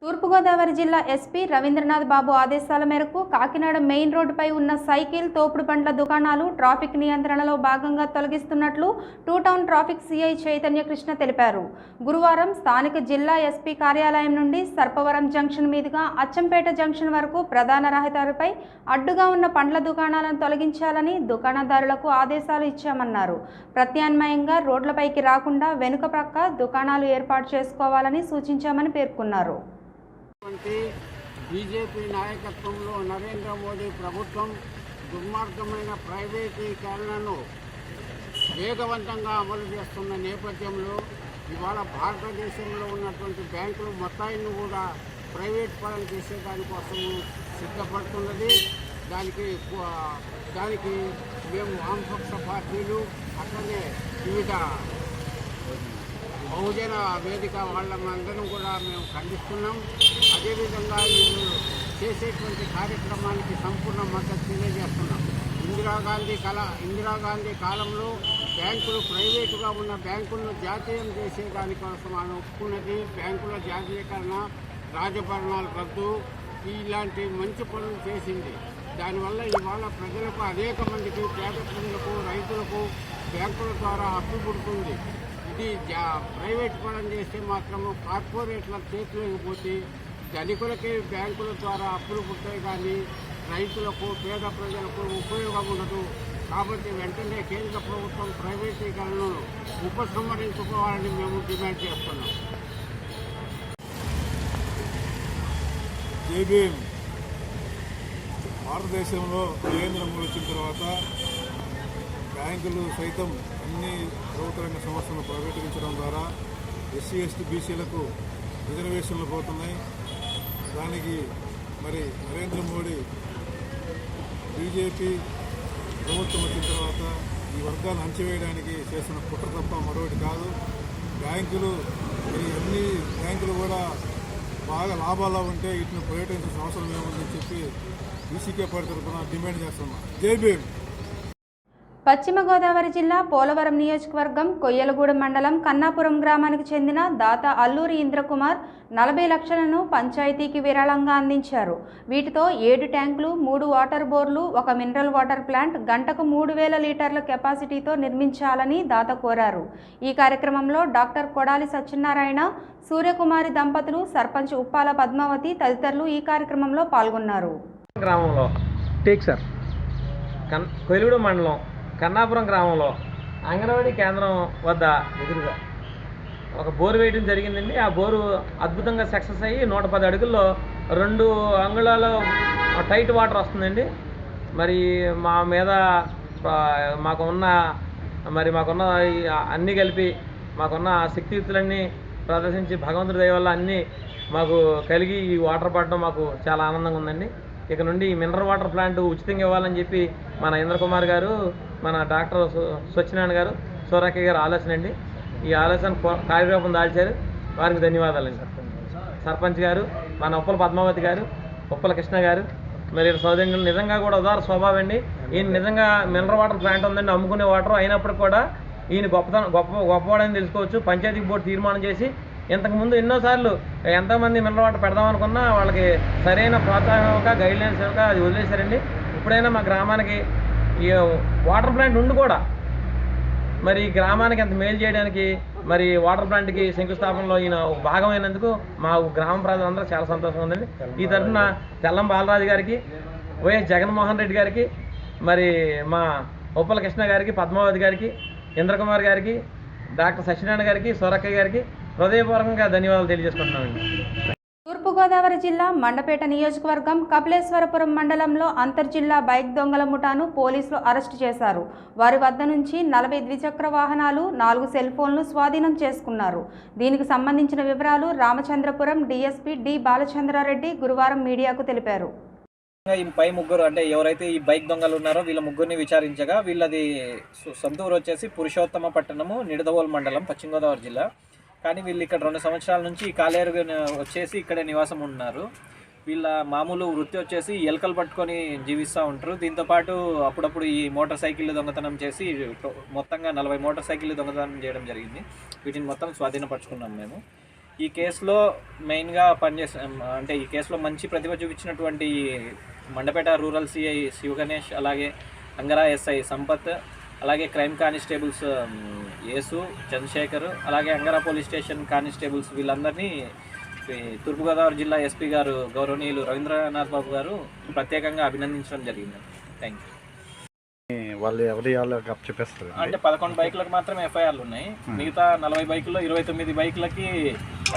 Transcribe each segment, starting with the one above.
తూర్పుగోదావరి జిల్లా ఎస్పీ రవీంద్రనాథ్ బాబు ఆదేశాల మేరకు కాకినాడ మెయిన్ రోడ్డుపై ఉన్న సైకిల్ తోపుడు బండ్ల దుకాణాలు ట్రాఫిక్ నియంత్రణలో భాగంగా తొలగిస్తున్నట్లు two town traffic CI Chaitanya Krishna తెలిపారు. గురువారం స్థానిక జిల్లా ఎస్పీ కార్యాలయం నుండి సర్పవరం జంక్షన్ మీదుగా అచ్చంపేట జంక్షన్ వరకు ప్రధాన రహదారిపై అడ్డుగా ఉన్న పండ్ల దుకాణాలను తొలగించాలని దుకాణదారులకు ఆదేశాలు ఇచ్చామన్నారు. ప్రత్యామ్నాయంగా రోడ్లపైకి రాకుండా వెనుక ప్రక్క దుకాణాలు ఏర్పాటు చేసుకోవాలని సూచించామని పేర్కొన్నారు. బీజేపీ నాయకత్వంలో నరేంద్ర మోడీ ప్రభుత్వం దుర్మార్గమైన ప్రైవేటీకరణను వేగవంతంగా అమలు చేస్తున్న నేపథ్యంలో ఇవాళ భారతదేశంలో ఉన్నటువంటి బ్యాంకులు మొత్తాన్ని కూడా ప్రైవేట్ పరం చేసే దానికోసం సిద్ధపడుతున్నది. దానికి మేము వామపక్ష పార్టీలు అట్లనే వివిధ బహుజన వేదిక వాళ్ళందరం కూడా మేము ఖండిస్తున్నాం. అదేవిధంగా వీళ్ళు చేసేటువంటి కార్యక్రమానికి సంపూర్ణ మద్దతు తెలియజేస్తున్నాం. ఇందిరాగాంధీ కాలంలో బ్యాంకులు ప్రైవేటుగా ఉన్న బ్యాంకులను జాతీయం చేసే దానికోసం ఆయన ఒప్పుకున్నది. బ్యాంకుల జాతీయకరణ, రాజభరణాలు రద్దు ఇలాంటి మంచి పనులు చేసింది. దానివల్ల ఇవాళ ప్రజలకు అనేక మందికి, పేద ప్రజలకు, రైతులకు బ్యాంకుల ద్వారా అప్పు పుడుతుంది. ఇది ప్రైవేట్ పరం చేస్తే మాత్రము కార్పొరేట్ల చేతిలోకి పోతే ధనికులకి బ్యాంకుల ద్వారా అప్పులు పుట్టాయి, కానీ రైతులకు, పేద ప్రజలకు ఉపయోగం ఉండదు. కాబట్టి వెంటనే కేంద్ర ప్రభుత్వం ప్రైవేటీకరణను ఉపసంహరించుకోవాలని మేము డిమాండ్ చేస్తున్నాం. భారతదేశంలో నరేంద్ర మోడీ వచ్చిన తర్వాత బ్యాంకులు సైతం అన్ని ప్రభుత్వ రంగ సంస్థలను ప్రైవేటీకరించడం ద్వారా ఎస్సీ, ఎస్టీ, బీసీలకు రిజర్వేషన్లు పోతున్నాయి. దానికి మరి నరేంద్ర మోడీ బీజేపీ ప్రభుత్వం వచ్చిన తర్వాత ఈ వర్గాలను అంచివేయడానికి చేసిన కుట్ర తప్ప మరొకటి కాదు. బ్యాంకులు మరి అన్ని బ్యాంకులు కూడా బాగా లాభాల్లో ఉంటే వీటిని ప్రైవేటీకరించాల్సిన అవసరం ఏముందని చెప్పి బీసీకే పార్టీ తరఫున డిమాండ్ చేస్తున్నాం. జై భీమ్. పశ్చిమ గోదావరి జిల్లా పోలవరం నియోజకవర్గం కొయ్యలగూడెం మండలం కన్నాపురం గ్రామానికి చెందిన దాత అల్లూరి ఇంద్రకుమార్ 40 లక్షలను పంచాయతీకి విరాళంగా అందించారు. వీటితో 7 ట్యాంకులు, 3 వాటర్ బోర్లు, 1 మినరల్ వాటర్ ప్లాంట్ గంటకు 3000 లీటర్ల కెపాసిటీతో నిర్మించాలని దాత కోరారు. ఈ కార్యక్రమంలో డాక్టర్ కొడాలి సత్యనారాయణ, సూర్యకుమారి దంపతులు, సర్పంచ్ ఉప్పాల పద్మావతి తదితరులు ఈ కార్యక్రమంలో పాల్గొన్నారు. గ్రామంలో కొయ్యలగూడెం మండలం కన్నాపురం గ్రామంలో అంగన్వాడీ కేంద్రం వద్ద ఎదురుగా ఒక బోరు వేయడం జరిగిందండి. ఆ బోరు అద్భుతంగా సక్సెస్ అయ్యి 110 అడుగుల్లో 2 అంగుళాల టైట్ వాటర్ వస్తుందండి. మరి మా మీద మాకున్న అన్నీ కలిపి మాకున్న శక్తియుక్తులన్నీ ప్రదర్శించి భగవంతుడి దయ వల్ల అన్నీ మాకు కలిగి ఈ వాటర్ పడడం మాకు చాలా ఆనందంగా ఉందండి. ఇక నుండి మినరల్ వాటర్ ప్లాంట్ ఉచితంగా ఇవ్వాలని చెప్పి మన ఇంద్రకుమార్ గారు, మన డాక్టర్ సత్యనారాయణ గారు, సూరక్క గారు ఆలోచన అండి. ఈ ఆలోచన కార్యక్రమం దాల్చారు. వారికి ధన్యవాదాలండి. సర్పంచ్ గారు, మన ఉప్పల పద్మావతి గారు, ఉప్పల కృష్ణ గారు, మరి సౌదర్యంగా నిజంగా కూడా ఉదార స్వభావం అండి. ఈయన నిజంగా మినరల్ వాటర్ ప్లాంట్ ఉందండి, అమ్ముకునే వాటర్ అయినప్పుడు కూడా ఈయన గొప్పవాడని తెలుసుకోవచ్చు. పంచాయతీ బోర్డు తీర్మానం చేసి ఇంతకుముందు ఎన్నోసార్లు ఎంతోమంది మినరల్ వాటర్ పెడదామనుకున్నా వాళ్ళకి సరైన ప్రోత్సాహంగా గైడ్లైన్స్ ఇవ్వక అది వదిలేశారండి. ఇప్పుడైనా మా గ్రామానికి ఈ వాటర్ ప్లాంట్ ఉండి కూడా మరి గ్రామానికి అంత మేలు చేయడానికి మరి వాటర్ ప్లాంట్కి శంకుస్థాపనలో ఈయన ఒక భాగమైనందుకు మా గ్రామ ప్రజలందరూ చాలా సంతోషంగా ఉందండి. ఈ తరఫున తెల్లం బాలరాజు గారికి, వైఎస్ జగన్మోహన్ రెడ్డి గారికి, మరి మా ఉప్పల కృష్ణ గారికి, పద్మావతి గారికి, ఇంద్రకుమార్ గారికి, డాక్టర్ సత్యనారాయణ గారికి, సూరక్క గారికి హృదయపూర్వకంగా ధన్యవాదాలు తెలియజేసుకుంటున్నామండి. తూర్పుగోదావరి జిల్లా మండపేట నియోజకవర్గం కపిలేశ్వరపురం మండలంలో అంతర్జిల్లా బైక్ దొంగల ముఠాను పోలీసులు అరెస్టు చేశారు. వారి వద్ద నుంచి 40 ద్విచక్ర వాహనాలు, 4 సెల్ ఫోన్లు స్వాధీనం చేసుకున్నారు. దీనికి సంబంధించిన వివరాలు రామచంద్రపురం డీఎస్పీ డి బాలచంద్రారెడ్డి గురువారం మీడియాకు తెలిపారు. ఈ పై ముగ్గురు అంటే ఎవరైతే ఈ బైక్ దొంగలు ఉన్నారో వీళ్ళ ముగ్గురిని విచారించగా వీళ్ళది సొంత ఊరు వచ్చేసి పురుషోత్తమ పట్టణము, నిడదవోలు మండలం, పశ్చిమ గోదావరి జిల్లా. కానీ వీళ్ళు ఇక్కడ 2 సంవత్సరాల నుంచి కాలేరు వచ్చేసి ఇక్కడే నివాసం ఉన్నారు. వీళ్ళ మామూలు వృత్తి వచ్చేసి ఎలకలు పట్టుకొని జీవిస్తూ ఉంటారు. దీంతోపాటు అప్పుడప్పుడు ఈ మోటార్ సైకిళ్ళు దొంగతనం చేసి మొత్తంగా 40 మోటార్ సైకిళ్ళు దొంగతనం చేయడం జరిగింది. వీటిని మొత్తం స్వాధీనపరచుకున్నాం మేము. ఈ కేసులో మెయిన్గా అంటే ఈ కేసులో మంచి ప్రతిభ చూపించినటువంటి మండపేట రూరల్ సిఐ శివగణేష్, అలాగే అంగరా ఎస్ఐ సంపత్, అలాగే క్రైమ్ కానిస్టేబుల్స్ యేసు, చంద్రశేఖర్, అలాగే అంగరా పోలీస్ స్టేషన్ కానిస్టేబుల్స్ వీళ్ళందరినీ తూర్పుగోదావరి జిల్లా ఎస్పీ గారు గౌరవనీయులు రవీంద్రనాథ్ బాబు గారు ప్రత్యేకంగా అభినందించడం జరిగింది. Thank you. వాళ్ళు ఎవరి చెప్పేస్తారు అంటే 11 బైకులకు మాత్రమే ఎఫ్ఐఆర్లు ఉన్నాయి. మిగతా 40 బైకుల్లో 29 బైకులకి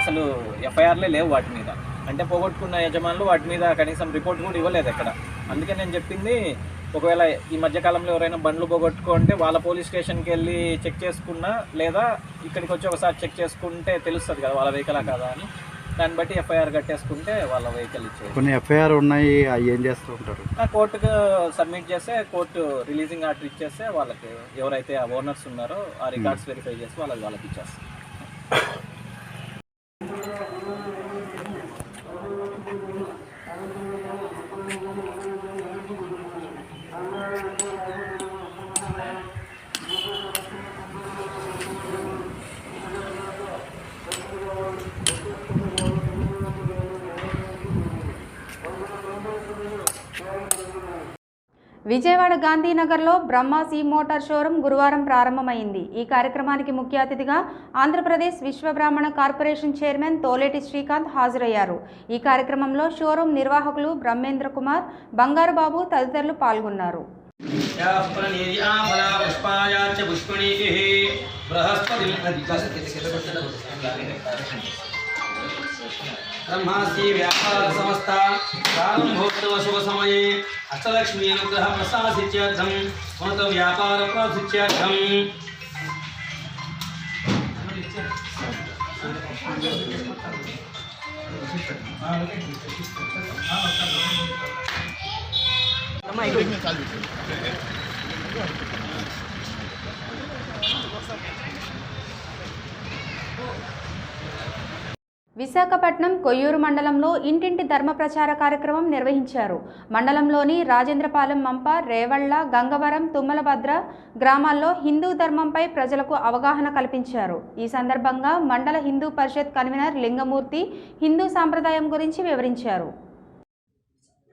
అసలు ఎఫ్ఐఆర్లే లేవు వాటి మీద. అంటే పోగొట్టుకున్న యజమానులు వాటి మీద కనీసం రిపోర్ట్ కూడా ఇవ్వలేదు ఎక్కడ. అందుకే నేను చెప్పింది, ఒకవేళ ఈ మధ్యకాలంలో ఎవరైనా బండ్లు పోగొట్టుకుంటే వాళ్ళ పోలీస్ స్టేషన్కి వెళ్ళి చెక్ చేసుకున్నా, లేదా ఇక్కడికి వచ్చి ఒకసారి చెక్ చేసుకుంటే తెలుస్తుంది కదా వాళ్ళ వెహికలా కాదా అని. దాన్ని బట్టి ఎఫ్ఐఆర్ కట్టేసుకుంటే వాళ్ళ వెహికల్ ఇచ్చేది. కొన్ని ఎఫ్ఐఆర్ ఉన్నాయి, అవి ఏం చేస్తూ ఉంటారు? కోర్టుకు సబ్మిట్ చేస్తే కోర్టు రిలీజింగ్ ఆర్డర్ ఇచ్చేస్తే వాళ్ళకి ఎవరైతే ఆ ఓనర్స్ ఉన్నారో ఆ రికార్డ్స్ వెరిఫై చేసి వాళ్ళకి ఇచ్చేస్తారు. విజయవాడ గాంధీనగర్లో బ్రహ్మాస్ ఈ మోటార్ షోరూం గురువారం ప్రారంభమైంది. ఈ కార్యక్రమానికి ముఖ్య అతిథిగా ఆంధ్రప్రదేశ్ విశ్వబ్రాహ్మణ కార్పొరేషన్ చైర్మన్ తోలేటి శ్రీకాంత్ హాజరయ్యారు. ఈ కార్యక్రమంలో షోరూం నిర్వాహకులు బ్రహ్మేంద్ర కుమార్, బంగారు బాబు తదితరులు పాల్గొన్నారు. ब्रह्मास्ति व्यापार समस्ता प्रारंभोत्सव शुभ समये अष्टलक्ष्मी अनुग्रह प्रसादित्यर्थम उन्नत व्यापार प्राप्तित्यर्थम విశాఖపట్నం కొయ్యూరు మండలంలో ఇంటింటి ధర్మ ప్రచార కార్యక్రమం నిర్వహించారు. మండలంలోని రాజేంద్రపాలెం, మంప, రేవళ్ల, గంగవరం, తుమ్మలభద్ర గ్రామాల్లో హిందూ ధర్మంపై ప్రజలకు అవగాహన కల్పించారు. ఈ సందర్భంగా మండల హిందూ పరిషత్ కన్వీనర్ లింగమూర్తి హిందూ సాంప్రదాయం గురించి వివరించారు.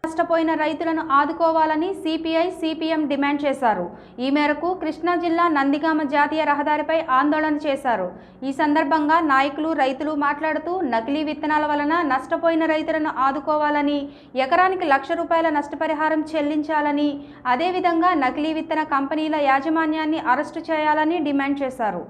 నష్టపోయిన రైతులను ఆదుకోవాలని సిపిఐ, సిపిఎం డిమాండ్ చేశారు. ఈ మేరకు కృష్ణా జిల్లా నందిగామ జాతీయ రహదారిపై ఆందోళన చేశారు. ఈ సందర్భంగా నాయకులు, రైతులు మాట్లాడుతూ నకిలీ విత్తనాల వలన నష్టపోయిన రైతులను ఆదుకోవాలని, ఎకరానికి ₹1,00,000 నష్టపరిహారం చెల్లించాలని, అదేవిధంగా నకిలీ విత్తన కంపెనీల యాజమాన్యాన్ని అరెస్టు చేయాలని డిమాండ్ చేశారు.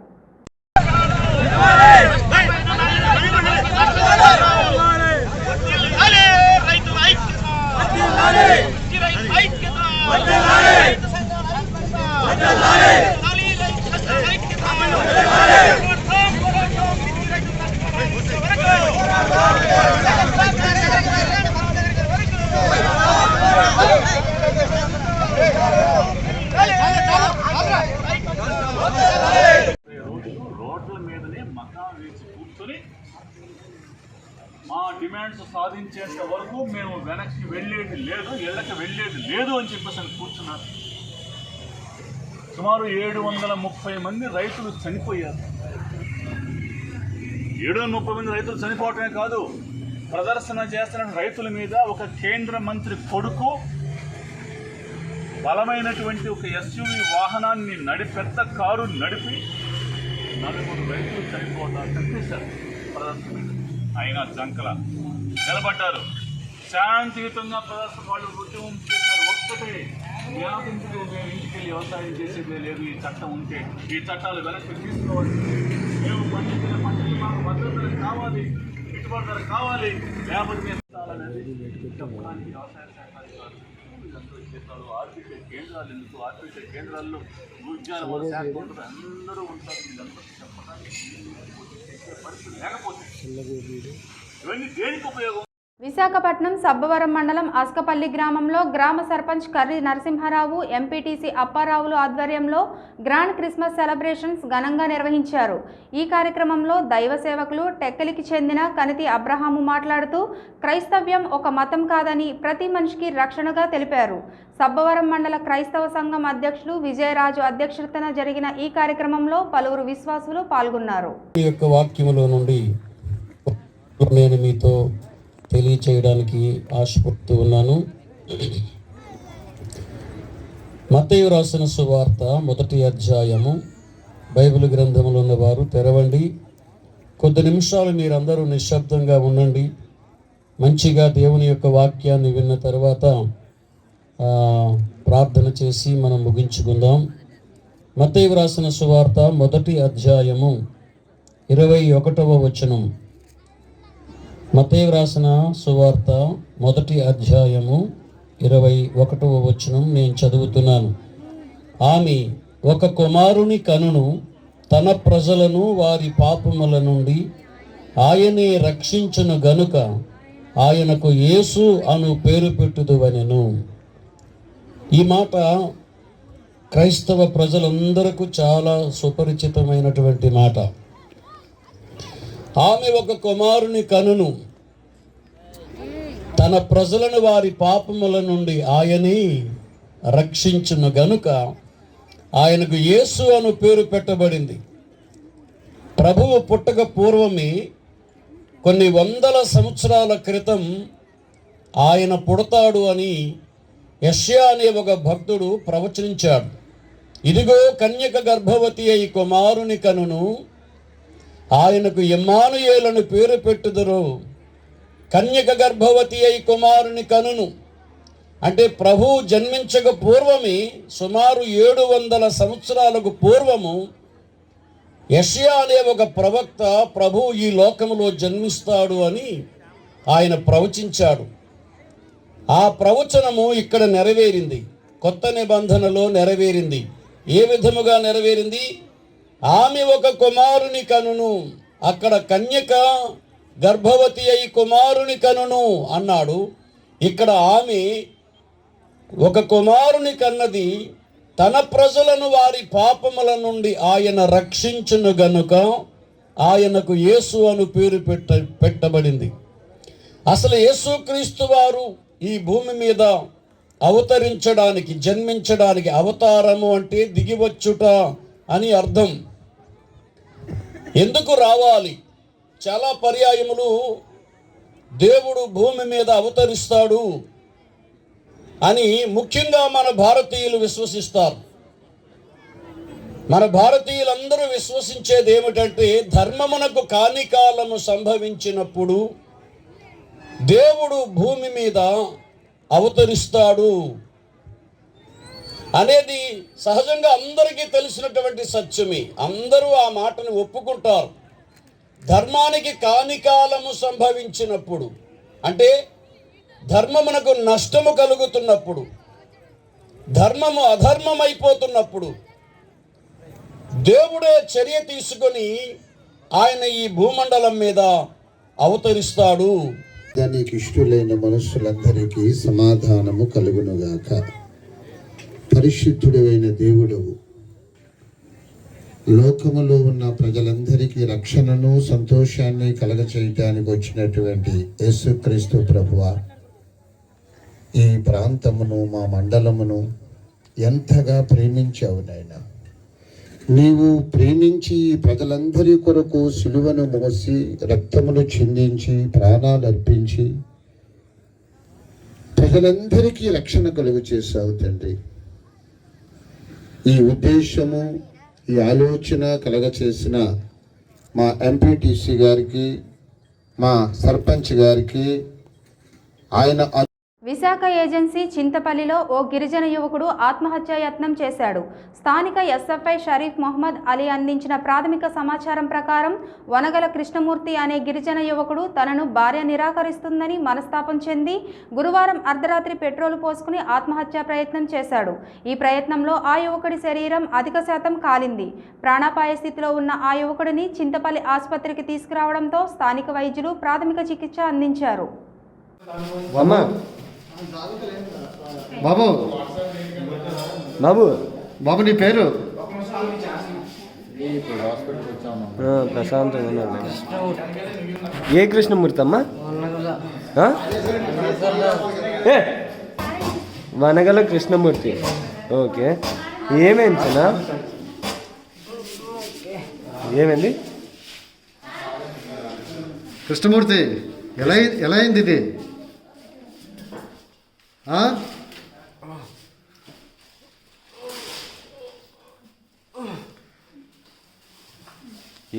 రోడ్ల మీదనే మకాం వేసి కూర్చొని మా డిమాండ్స్ సాధించేంత వరకు మేము వెనక్కి వెళ్ళేది లేదు, ఇళ్ళకి వెళ్ళేది లేదు అని చెప్పేసి అని కూర్చున్నారు. సుమారు 730 మంది రైతులు చనిపోయారు. 730 మంది రైతులు చనిపోవటమే కాదు, ప్రదర్శన చేస్తున్న రైతుల మీద ఒక కేంద్ర మంత్రి కొడుకు బలమైనటువంటి ఒక ఎస్యూవీ వాహనాన్ని పెద్ద కారు నడిపి 4 రైతులు చనిపోతారు కనిపిస్తారు. ప్రదర్శన అయినా జంకల నిలబడ్డారు. శాంతియుతంగా ప్రదర్శన వాళ్ళు ఉద్యమం చేశారు. ఒక్కటే ఇంటికి వెళ్ళి వ్యవసాయం చేసేదే లేదు. ఈ చట్టం ఉంటే ఈ చట్టాలు వెనక్కి తీసుకోవాలి. మేము పండించిన పంటలు మాకు భద్రతలు కావాలి, గిట్టుబాటు ధర కావాలి, లేకపోతే చెప్పడానికి వ్యవసాయ శాఖ అధికారులు ఆర్బీఐ కేంద్రాలు ఎందుకు, ఆర్బీఐ కేంద్రాల్లో ఉద్యాన శాఖ ఉంటుంది, అందరూ ఉంటారు. ఇదంతా చెప్పడానికి పరిస్థితి లేకపోతే ఇవన్నీ దేనికి ఉపయోగం? విశాఖపట్నం సబ్బవరం మండలం అస్కపల్లి గ్రామంలో గ్రామ సర్పంచ్ కర్రి నరసింహారావు, ఎంపీటీసీ అప్పారావులు ఆధ్వర్యంలో గ్రాండ్ క్రిస్మస్ సెలబ్రేషన్స్ ఘనంగా నిర్వహించారు. ఈ కార్యక్రమంలో దైవ సేవకులు టెక్కలికి చెందిన కనితి అబ్రహాము మాట్లాడుతూ క్రైస్తవ్యం ఒక మతం కాదని, ప్రతి మనిషికి రక్షణగా తెలిపారు. సబ్బవరం మండల క్రైస్తవ సంఘం అధ్యక్షులు విజయరాజు అధ్యక్షతన జరిగిన ఈ కార్యక్రమంలో పలువురు విశ్వాసులు పాల్గొన్నారు. ఈ యొక్క వాక్యములో నుండి ఒక నేను మీతో తెలియచేయడానికి ఆశపడుతూ ఉన్నాను. మత్తయి రాసిన సువార్త 1వ అధ్యాయము. బైబిల్ గ్రంథంలో ఉన్నవారు తెరవండి. కొద్ది నిమిషాలు మీరందరూ నిశ్శబ్దంగా ఉండండి. మంచిగా దేవుని యొక్క వాక్యాన్ని విన్న తర్వాత ప్రార్థన చేసి మనం ముగించుకుందాం. మత్తయి రాసిన సువార్త 1వ అధ్యాయము 21వ వచనం. మత్తయి రాసిన సువార్త 1వ అధ్యాయము 21వ వచనం నేను చదువుతున్నాను. ఆమె ఒక కుమారుని కనును, తన ప్రజలను వారి పాపముల నుండి ఆయనే రక్షించును గనుక ఆయనకు యేసు అను పేరు పెట్టుదువనెను. ఈ మాట క్రైస్తవ ప్రజలందరికీ చాలా సుపరిచితమైనటువంటి మాట. ఆమె ఒక కుమారుని కనును, తన ప్రజలను వారి పాపముల నుండి ఆయనే రక్షించును గనుక ఆయనకు యేసు అను పేరు పెట్టబడింది. ప్రభువు పుట్టక పూర్వమే కొన్ని వందల సంవత్సరాల క్రితం ఆయన పుడతాడు అని యెషయా అనే ఒక భక్తుడు ప్రవచించాడు. ఇదిగో కన్యక గర్భవతి అయి కుమారుని కనును, ఆయనకు ఇమ్మానుయేలను పేరు పెట్టుదురు. కన్యక గర్భవతి అయి కుమారుని కనును అంటే ప్రభువు జన్మించక పూర్వమే, సుమారు 700 సంవత్సరాలకు పూర్వము యెషయా అనే ఒక ప్రవక్త ప్రభువు ఈ లోకములో జన్మిస్తాడు అని ఆయన ప్రవచించాడు. ఆ ప్రవచనము ఇక్కడ నెరవేరింది. కొత్త నిబంధనలో నెరవేరింది. ఏ విధముగా నెరవేరింది? ఆమె ఒక కుమారుని కనును, అక్కడ కన్యక గర్భవతి అయి కుమారుని కనును అన్నాడు. ఇక్కడ ఆమె ఒక కుమారుని కన్నది, తన ప్రజలను వారి పాపముల నుండి ఆయన రక్షించును గనుక ఆయనకు యేసు అను పేరు పెట్టబడింది. అసలు యేసుక్రీస్తు వారు ఈ భూమి మీద అవతరించడానికి, జన్మించడానికి, అవతారము అంటే దిగివచ్చుట అని అర్థం. ఎందుకు రావాలి? చాలా పర్యాయములు దేవుడు భూమి మీద అవతరిస్తాడు అని ముఖ్యంగా మన భారతీయులు విశ్వసిస్తారు. మన భారతీయులందరూ విశ్వసించేది ఏమిటంటే, ధర్మమునకు కానికాలము సంభవించినప్పుడు దేవుడు భూమి మీద అవతరిస్తాడు అనేది సహజంగా అందరికీ తెలిసినటువంటి సత్యమే. అందరూ ఆ మాటను ఒప్పుకుంటారు. ధర్మానికి కానికాలము సంభవించినప్పుడు అంటే ధర్మమునకు నష్టము కలుగుతున్నప్పుడు, ధర్మము అధర్మమైపోతున్నప్పుడు దేవుడే చర్య తీసుకొని ఆయన ఈ భూమండలం మీద అవతరిస్తాడు. దానికి ఇష్టలైన మనుషులందరికీ సమాధానము కలుగునుగాక. పరిశుద్ధుడైన దేవుడవు, లోకములో ఉన్న ప్రజలందరికీ రక్షణను, సంతోషాన్ని కలగచేయటానికి వచ్చినటువంటి యేసుక్రీస్తు ప్రభువా, ఈ ప్రాంతమును, మా మండలమును ఎంతగా ప్రేమించావు నాయనా. నీవు ప్రేమించి ప్రజలందరి కొరకు సిలువను మోసి, రక్తమును చిందించి, ప్రాణాలు అర్పించి ప్రజలందరికీ రక్షణ కలుగు చేశావు తండ్రి. ఈ ఉద్దేశము, ఈ ఆలోచన కలగచేసిన మా ఎంపీటీసీ గారికి, మా సర్పంచ్ గారికి, ఆయన విశాఖ ఏజెన్సీ చింతపల్లిలో ఓ గిరిజన యువకుడు ఆత్మహత్యా యత్నం చేశాడు. స్థానిక ఎస్ఎఫ్ఐ షరీఫ్ మొహమ్మద్ అలీ అందించిన ప్రాథమిక సమాచారం ప్రకారం వనగల కృష్ణమూర్తి అనే గిరిజన యువకుడు తనను భార్య నిరాకరిస్తుందని మనస్తాపం చెంది గురువారం అర్ధరాత్రి పెట్రోలు పోసుకుని ఆత్మహత్యా ప్రయత్నం చేశాడు. ఈ ప్రయత్నంలో ఆ యువకుడి శరీరం అధిక శాతం కాలింది. ప్రాణాపాయ స్థితిలో ఉన్న ఆ యువకుడిని చింతపల్లి ఆసుపత్రికి తీసుకురావడంతో స్థానిక వైద్యులు ప్రాథమిక చికిత్స అందించారు. బాబు బాబు బాబు నీ పేరు? ప్రశాంత్. ఏ కృష్ణమూర్తి అమ్మా? వనగల కృష్ణమూర్తి. ఓకే, ఏమైంది చిన్న? ఏమైంది? కృష్ణమూర్తి ఎలా అయింది ఇది?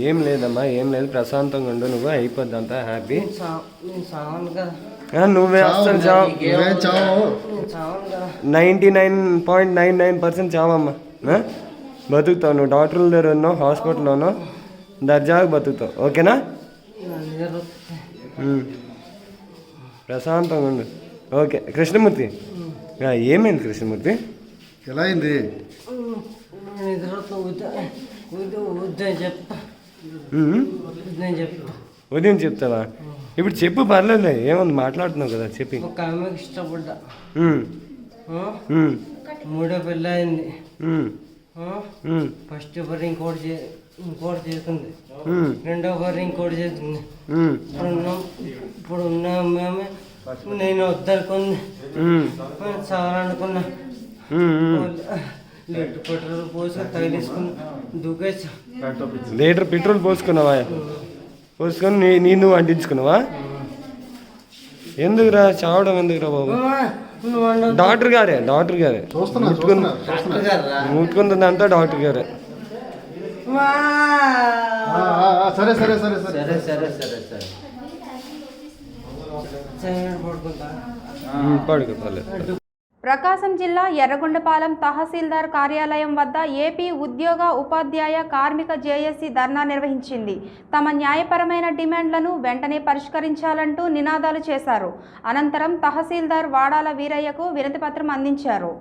ఏం లేదమ్మా, ఏం లేదు, ప్రశాంతంగా ఉండు, నువ్వు అయిపోద్ది అంతా హ్యాపీ. నువ్వే అసలు చావు, 99.99% చావమ్మా. బతుకుతావు, నువ్వు డాక్టర్ల దగ్గర ఉన్నావు, హాస్పిటల్లో ఉన్నావు, దర్జాగా బతుకుతావు. ఓకేనా? ప్రశాంతంగా ఉండు. ఓకే కృష్ణమూర్తి, ఏమైంది కృష్ణమూర్తి? ఎలా అయింది? ఉదయం చెప్తావా? ఇప్పుడు చెప్పు, పర్లేదు, ఏముంది, మాట్లాడుతున్నావు కదా, చెప్పి. ఒక ఆమెకి ఇష్టపడ్డా, మూడో పెళ్ళి అయింది. ఫస్ట్ ఒకరు ఇంకోటి చేస్తుంది, రెండో ఒకరు ఇంకోటి చేస్తుంది. ఇప్పుడు ఉన్న మేమే నేను వద్దనుకుంది, చాలనుకున్నా. లీటర్ పెట్రోల్ పోసుకొని తగిలేసుకుని దూకేసా. Litre petrol పోసుకున్నావా? పోసుకొని నువ్వు అంటించుకున్నావా? ఎందుకురా చావడం, ఎందుకురా బాబు? డాక్టర్ గారే ముట్టుకుంటుందంతా డాక్టర్ గారే. సరే పడుకోలేదు. ప్రకాశం జిల్లా ఎర్రగొండపాలెం తహసీల్దార్ కార్యాలయం వద్ద ఏపీ ఉద్యోగ ఉపాధ్యాయ కార్మిక జేఏసీ ధర్నా నిర్వహించింది. తమ న్యాయపరమైన డిమాండ్లను వెంటనే పరిష్కరించాలంటూ నినాదాలు చేశారు. అనంతరం తహసీల్దార్ వాడాల వీరయ్యకు వినతిపత్రం అందించారు.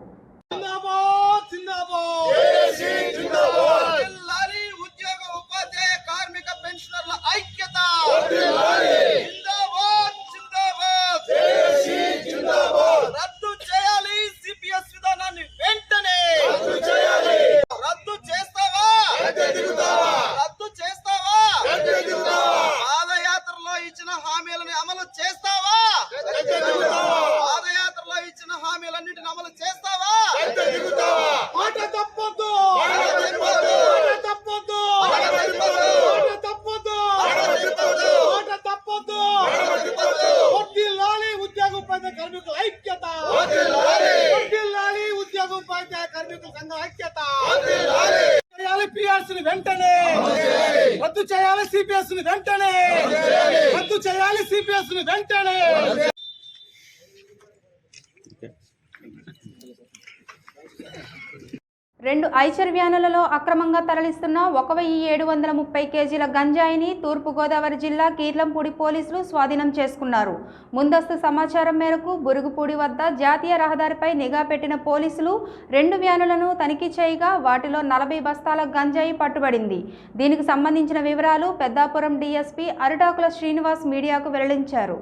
రద్దు చేయాలి సిపిఎస్ ని వెంటనే, రద్దు చేయాలి సిపిఎస్ ని వెంటనే. రెండు ఐచర్ వ్యానులలో అక్రమంగా తరలిస్తున్న 1730 కేజీల గంజాయిని తూర్పుగోదావరి జిల్లా కీర్లంపూడి పోలీసులు స్వాధీనం చేసుకున్నారు. ముందస్తు సమాచారం మేరకు బురుగుపూడి వద్ద జాతీయ రహదారిపై నిఘా పెట్టిన పోలీసులు 2 వ్యానులను తనిఖీ చేయగా వాటిలో 40 బస్తాల గంజాయి పట్టుబడింది. దీనికి సంబంధించిన వివరాలు పెద్దాపురం డీఎస్పీ అరిటాకుల శ్రీనివాస్ మీడియాకు వెల్లడించారు.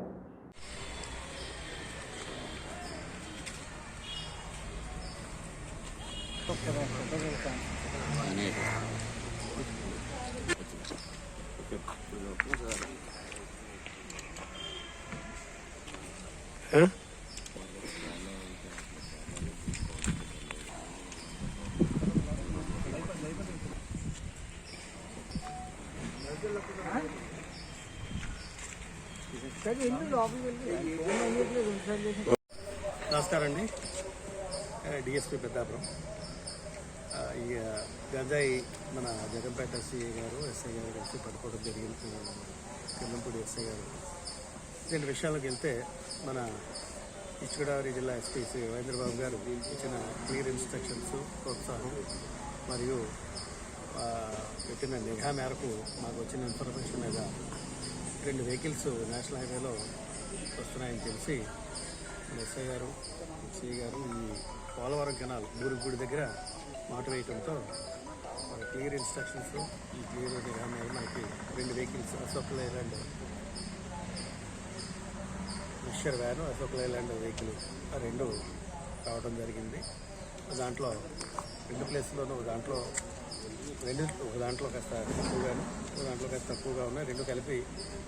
నమస్కారం అండి, డిఎస్పీ పెద్దాపురం. ఈ గంజాయి మన జగన్పేట సిఐ గారు, ఎస్ఐ గారు కలిసి పట్టుకోవడం జరిగింది. కిర్లంపూడి ఎస్ఐ గారు. రెండు విషయాలకు వెళ్తే, మన ఈస్ట్ గోదావరి జిల్లా ఎస్పీ శ్రీ రవీంద్రబాబు గారు ఇచ్చిన క్లియర్ ఇన్స్ట్రక్షన్స్, ప్రోత్సాహం మరియు పెట్టిన నిఘా మేరకు మాకు వచ్చిన ఇన్ఫర్మేషన్ మీద 2 వెహికల్స్ నేషనల్ హైవేలో వస్తున్నాయని తెలిసి ఎస్ఐ గారు, సిఐ గారు ఈ పోలవరం కెనాల్ బూరుగుడి దగ్గర మాట వేయడంతో క్లియర్ ఇన్స్ట్రక్షన్స్, ఈ క్లియర్ నిఘా మీద మనకి 2 vehicles, Ashok Leyland mixture van, Ashok Leyland vehicle, ఆ 2 రావడం జరిగింది. దాంట్లో 2 ప్లేస్లోనూ ఒక దాంట్లో కాస్త ఎక్కువగాను, ఒక దాంట్లో కాస్త తక్కువగా ఉన్నాయి. 2 కలిపి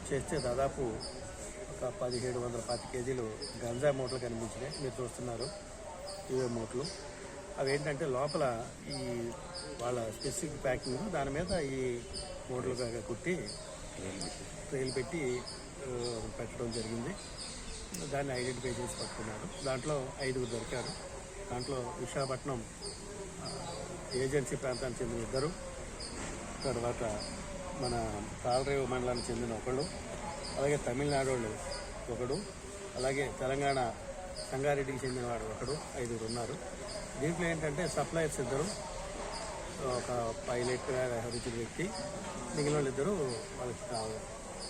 చేస్తే దాదాపు ఒక 1720 కేజీలు గంజా మూటలు కనిపించినాయి. మీరు చూస్తున్నారు ఇవే మూటలు. అవి ఏంటంటే లోపల ఈ వాళ్ళ స్పెసిఫిక్ ప్యాకింగ్, దాని మీద ఈ మూటలుగా కుట్టి ట్రైలు పెట్టి పెట్టడం జరిగింది. దాన్ని ఐడెంటిఫై చేసి పట్టుకున్నారు. దాంట్లో 5 దొరికారు. దాంట్లో విశాఖపట్నం ఏజెన్సీ ప్రాంతానికి చెందిన 2, తర్వాత మన తాళరేవు మండలానికి చెందిన 1, అలాగే తమిళనాడు వాళ్ళు 1, అలాగే తెలంగాణ సంగారెడ్డికి చెందిన వాడు 1, 5 ఉన్నారు. దీంట్లో ఏంటంటే సప్లయర్స్ 2, ఒక పైలట్ వ్యవహరించిన వ్యక్తి, మిగిలిన వాళ్ళు 2 వాళ్ళకి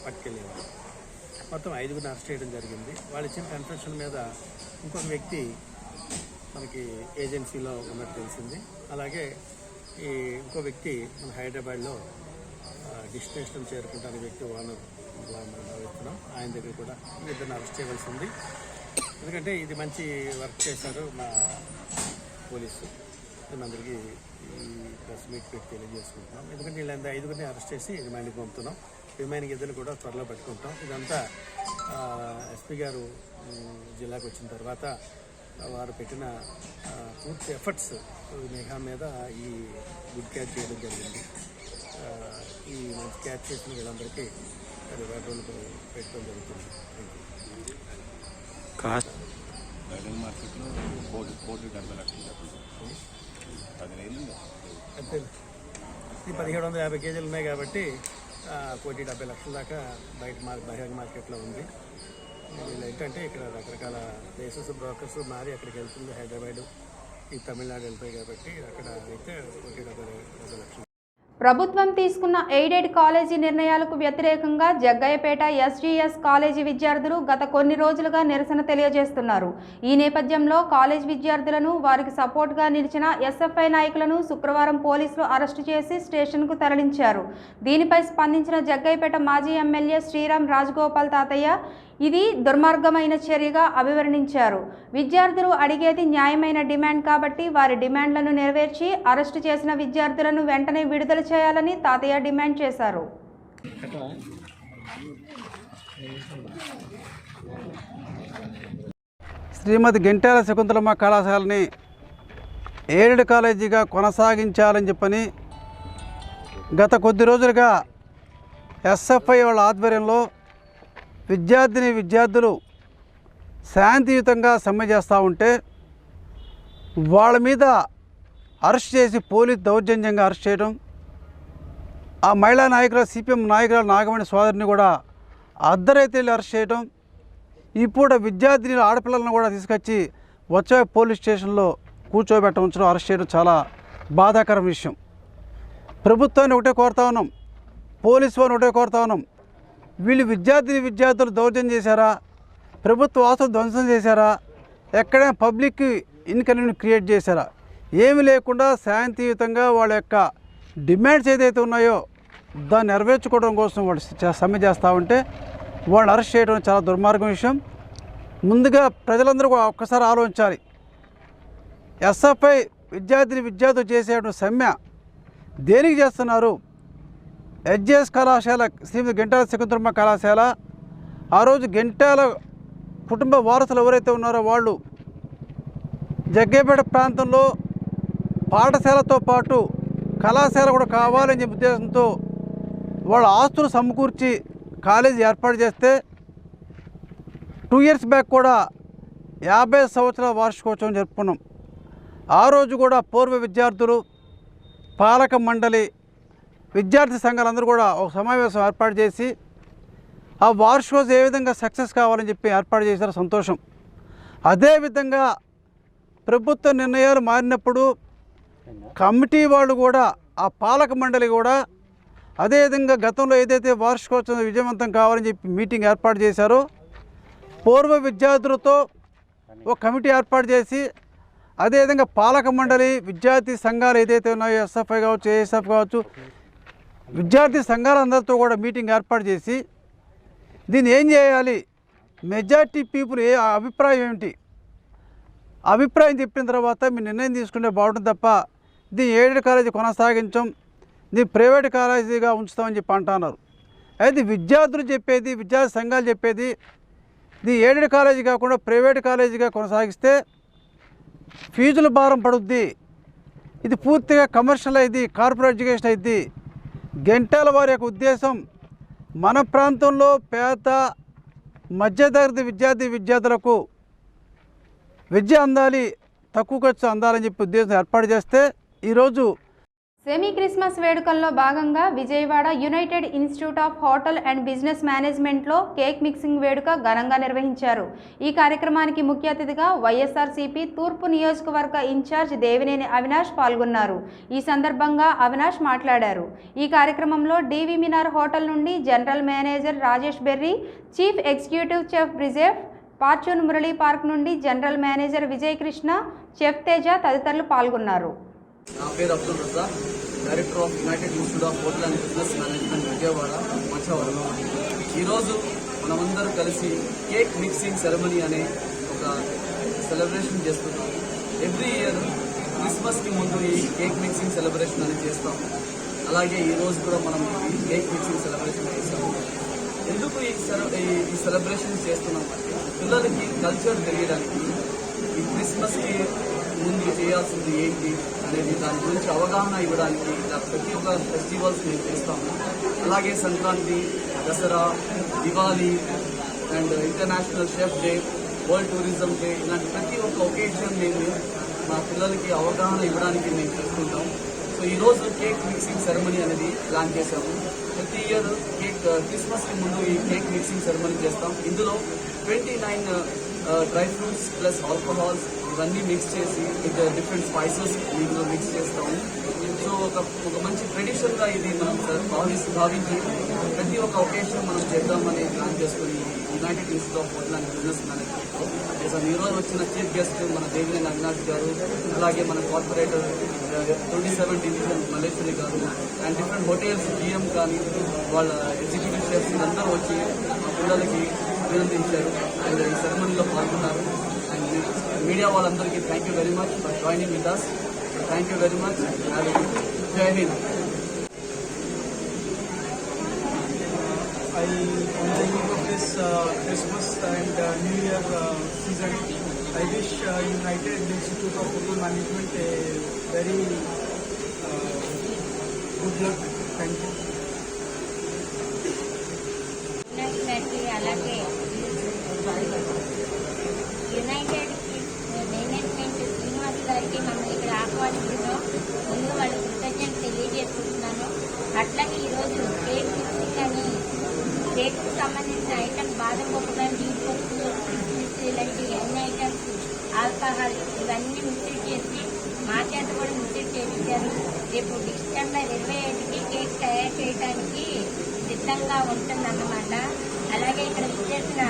పట్టుకెళ్ళేవారు. మొత్తం 5 అరెస్ట్ చేయడం జరిగింది. వాళ్ళు ఇచ్చిన కన్ఫెషన్ మీద ఇంకొక వ్యక్తి మనకి ఏజెన్సీలో ఉన్నట్టు తెలిసింది. అలాగే ఈ ఇంకో వ్యక్తి మన హైదరాబాద్లో డెస్టినేషన్ చేరుకుంటానికి వ్యక్తి ఓనర్ మనం భావిస్తున్నాం. ఆయన దగ్గర కూడా ఇద్దరిని అరెస్ట్ చేయవలసి ఉంది. ఎందుకంటే ఇది మంచి వర్క్ చేశారు మా పోలీసు. మేమందరికీ ఈ ప్రెస్ మీట్ పెట్టి తెలియజేసుకుంటున్నాం. ఎందుకంటే వీళ్ళంతా 5 అరెస్ట్ చేసి రిమాండ్కి పంపుతున్నాం. రిమైనింగ్ 2 కూడా త్వరలో పట్టుకుంటాం. ఇదంతా ఎస్పీ గారు జిల్లాకు వచ్చిన తర్వాత వారు పెట్టిన పూర్తి ఎఫర్ట్స్ నిఘా మీద ఈ గుడ్ క్యాచ్ చేయడం జరిగింది. ఈ మంచి క్యాచ్ చేసిన వీళ్ళందరికీ రివార్డులు పెట్టడం జరుగుతుంది. బైడెన్ మార్కెట్లో 1,70 లక్షలు అంటే ఈ 1750 కేజీలు ఉన్నాయి కాబట్టి 1,70 లక్షల దాకా బహిరంగ మార్కెట్లో ఉంది. వీళ్ళు ఏంటంటే ఇక్కడ రకరకాల ప్లేసెస్ బ్రోకర్స్ మారి అక్కడికి వెళ్తుంది. హైదరాబాద్, ఈ తమిళనాడు వెళ్తాయి కాబట్టి అక్కడ అయితే 1,70 లక్షలు. ప్రభుత్వం తీసుకున్న ఎయిడెడ్ కాలేజీ నిర్ణయాలకు వ్యతిరేకంగా జగ్గయ్యపేట ఎస్జీఎస్ కాలేజీ విద్యార్థులు గత కొన్ని రోజులుగా నిరసన తెలియజేస్తున్నారు. ఈ నేపథ్యంలో కాలేజ్ విద్యార్థులను, వారికి సపోర్ట్గా నిలిచిన ఎస్ఎఫ్ఐ నాయకులను శుక్రవారం పోలీసులు అరెస్టు చేసి స్టేషన్కు తరలించారు. దీనిపై స్పందించిన జగ్గయ్యపేట మాజీ ఎమ్మెల్యే శ్రీరామ్ రాజగోపాల్ తాతయ్య ఇది దుర్మార్గమైన చర్యగా అభివర్ణించారు. విద్యార్థులు అడిగేది న్యాయమైన డిమాండ్ కాబట్టి వారి డిమాండ్లను నెరవేర్చి అరెస్టు చేసిన విద్యార్థులను వెంటనే విడుదల చేయాలని తాతయ్య డిమాండ్ చేశారు. శ్రీమతి గెంటాల శకుంతలమ్మ కళాశాలని ఎయిడెడ్ కాలేజీగా కొనసాగించాలని చెప్పని గత కొద్ది రోజులుగా ఎస్ఎఫ్ఐ వాళ్ళ ఆధ్వర్యంలో విద్యార్థులు శాంతియుతంగా సమ్మె చేస్తూ ఉంటే వాళ్ళ మీద అరెస్ట్ చేసి పోలీసు దౌర్జన్యంగా అరెస్ట్ చేయడం, ఆ మహిళా నాయకుల సిపిఎం నాయకురాలు నాగమణి సోదరిని కూడా అర్ధరైతులు అరెస్ట్ చేయడం, ఇప్పుడు విద్యార్థిని ఆడపిల్లలను కూడా తీసుకొచ్చి వచ్చే పోలీస్ స్టేషన్లో కూర్చోబెట్ట ఉంచడం, అరెస్ట్ చేయడం చాలా బాధాకరం విషయం. ప్రభుత్వాన్ని ఒకటే కోరుతా ఉన్నాం, పోలీసు వారిని ఒకటే కోరుతా ఉన్నాం, వీళ్ళు విద్యార్థులు దౌర్జన్యం చేశారా, ప్రభుత్వ ఆస్తులు ధ్వంసం చేశారా, ఎక్కడైనా పబ్లిక్ ఇన్కన్వీనియన్స్ క్రియేట్ చేశారా? ఏమి లేకుండా శాంతియుతంగా వాళ్ళ యొక్క డిమాండ్స్ ఏదైతే ఉన్నాయో దాన్ని నెరవేర్చుకోవడం కోసం వాళ్ళు సమ్మె చేస్తూ ఉంటే వాళ్ళు అరెస్ట్ చేయడం చాలా దుర్మార్గం విషయం. ముందుగా ప్రజలందరూ ఒక్కసారి ఆలోచించాలి. ఎస్ఎఫ్ఐ విద్యార్థులు చేసేటువంటి సమ్మె దేనికి చేస్తున్నారు? ఎస్జీఎస్ కళాశాల శ్రీమతి గెంటాల శకుంతలమ్మ కళాశాల, ఆ రోజు గెంటాల కుటుంబ వారసులు ఎవరైతే ఉన్నారో వాళ్ళు జగ్గయ్యపేట ప్రాంతంలో పాఠశాలతో పాటు కళాశాల కూడా కావాలని చెప్పే ఉద్దేశంతో వాళ్ళ ఆస్తులు సమకూర్చి కాలేజీ ఏర్పాటు చేస్తే 2 ఇయర్స్ బ్యాక్ కూడా 50 సంవత్సరాల వార్షికోత్సవం జరుపుకున్నాం. ఆ రోజు కూడా పూర్వ విద్యార్థులు, పాలక మండలి, విద్యార్థి సంఘాలందరూ కూడా ఒక సమావేశం ఏర్పాటు చేసి ఆ వార్షికోత్సవం ఏ విధంగా సక్సెస్ కావాలని చెప్పి ఏర్పాటు చేశారు, సంతోషం. అదేవిధంగా ప్రభుత్వ నిర్ణయాలు మారినప్పుడు కమిటీ వాళ్ళు కూడా, ఆ పాలక మండలి కూడా అదేవిధంగా గతంలో ఏదైతే వార్షికోత్సవం విజయవంతం కావాలని చెప్పి మీటింగ్ ఏర్పాటు చేశారో పూర్వ విద్యార్థులతో ఒక కమిటీ ఏర్పాటు చేసి, అదేవిధంగా పాలక మండలి, విద్యార్థి సంఘాలు ఏదైతే ఉన్నాయో ఎస్ఎఫ్ఐ కావచ్చు, ఏఎస్ఎఫ్ కావచ్చు, విద్యార్థి సంఘాలందరితో కూడా మీటింగ్ ఏర్పాటు చేసి దీన్ని ఏం చేయాలి, మెజారిటీ పీపుల్ అభిప్రాయం ఏమిటి, అభిప్రాయం చెప్పిన తర్వాత మీరు నిర్ణయం తీసుకుంటే బాగుంటుంది తప్ప దీన్ని ఎయిడెడ్ కాలేజీ కొనసాగించం, దీన్ని ప్రైవేట్ కాలేజీగా ఉంచుతామని చెప్పి అంటున్నారు. అయితే విద్యార్థులు చెప్పేది, విద్యార్థి సంఘాలు చెప్పేది దీన్ని ఎయిడెడ్ కాలేజీ కాకుండా ప్రైవేట్ కాలేజీగా కొనసాగిస్తే ఫీజుల భారం పడుద్ది, ఇది పూర్తిగా కమర్షియల్ అయింది, కార్పొరేట్ ఎడ్యుకేషన్ అయింది. గెంటాల వారి యొక్క ఉద్దేశం మన ప్రాంతంలో పేద మధ్యతరగతి విద్యార్థులకు విద్య అందాలి, తక్కువ ఖర్చు అందాలని చెప్పి ఉద్దేశం ఏర్పాటు చేస్తే ఈరోజు సెమీ క్రిస్మస్ వేడుకల్లో భాగంగా Vijayawada United Institute of Hotel and business మేనేజ్మెంట్లో కేక్ మిక్సింగ్ వేడుక ఘనంగా నిర్వహించారు. ఈ కార్యక్రమానికి ముఖ్య అతిథిగా వైఎస్ఆర్సీపీ తూర్పు నియోజకవర్గ ఇన్ఛార్జ్ దేవినేని అవినాష్ పాల్గొన్నారు. ఈ సందర్భంగా అవినాష్ మాట్లాడారు. ఈ కార్యక్రమంలో డివి మినార్ హోటల్ నుండి general manager Rajesh Berry, chief executive chef బ్రిజేఫ్, ఫార్చ్యూన్ మురళీ పార్క్ నుండి general manager Vijay Krishna, chef Teja తదితరులు పాల్గొన్నారు. నా పేరు Abdul Razak, director of United Institute of Hotel and Business Management Vijayawada Machavaram. ఈరోజు మనమందరం కలిసి కేక్ మిక్సింగ్ సెరమనీ అనే ఒక సెలబ్రేషన్ చేస్తున్నాం. ఎవ్రీ ఇయర్ క్రిస్మస్కి ముందు ఈ కేక్ మిక్సింగ్ సెలబ్రేషన్ అనేది చేస్తాము. అలాగే ఈరోజు కూడా మనం ఈ కేక్ మిక్సింగ్ సెలబ్రేషన్ చేస్తాము. ఎందుకు ఈ సెలబ్రేషన్ చేస్తున్నాం అంటే పిల్లలకి కల్చర్ తెలియడానికి, ఈ క్రిస్మస్కి ముందు చేయాల్సింది ఏంటి అనేది దాని గురించి అవగాహన ఇవ్వడానికి ప్రతి ఒక్క ఫెస్టివల్స్ మేము చేస్తాము. అలాగే Sankranti, Dasara, Diwali and international chef day, world tourism day, ఇలాంటి ప్రతి ఒక్క ఒకేషన్ మేము మా పిల్లలకి అవగాహన ఇవ్వడానికి మేము చేస్తుంటాం. సో ఈరోజు కేక్ మిక్సింగ్ సెరమనీ అనేది ప్లాన్ చేశాము. ప్రతి ఇయర్ క్రిస్మస్కి ముందు ఈ కేక్ మిక్సింగ్ సెరమనీ చేస్తాం. ఇందులో 29 డ్రై ఫ్రూట్స్ ప్లస్ ఆల్కహాల్స్ ఇవన్నీ మిక్స్ చేసి విత్ డిఫరెంట్ స్పైసెస్ ఇందులో మిక్స్ చేస్తాము. సో ఒక మంచి ట్రెడిషన్గా ఇది మనం భావించి ప్రతి ఒక్క ఒకేషన్ మనం చేద్దామని ప్లాన్ చేసుకుని United Institute of Hotel and business మేనేజ్మెంట్లో ఈరోజు వచ్చిన చీఫ్ గెస్ట్ మన దేవినేని అవినాష్ గారు, అలాగే మన కార్పొరేటర్ 27 డివిజన్ మల్లేశ్వరి గారు అండ్ డిఫరెంట్ హోటల్స్ GM కానీ వాళ్ళ ఎగ్జిక్యూటివ్ షెఫ్స్ అందరూ వచ్చి మా పిల్లలకి అభినందించారు అండ్ ఈ సెరమనీలో పాల్గొన్నారు. అండ్ మీడియా వాళ్ళందరికీ thank you very much for joining with us. Thank you very much. జై Hind. On the eve of this Christmas and New Year season, I wish United Institute of Hotel Management a very good luck. Thank you. అలాగే United management Srinivas గారికి మమ్మల్ని ఇక్కడ ఆహ్వానించడం ముందు వాళ్ళు కృతజ్ఞత తెలియజేసుకుంటున్నాను. అట్లాగే ఈరోజు కేక్ మిక్సింగ్ అని కేక్కు సంబంధించిన ఐటమ్స్ బాదం పప్పు కానీ, జీడిపప్పు, కిస్మిస్ ఇలాంటి అన్ని ఐటమ్స్, ఆల్కహాల్ ఇవన్నీ మిక్స్ చేసి మా చేత కూడా మిక్స్ చేయించారు. రేపు డిసెంబర్ 25కి కేక్ తయారు చేయడానికి సిద్ధంగా ఉంటుందన్నమాట. అలాగే ఇక్కడ విచ్చేసిన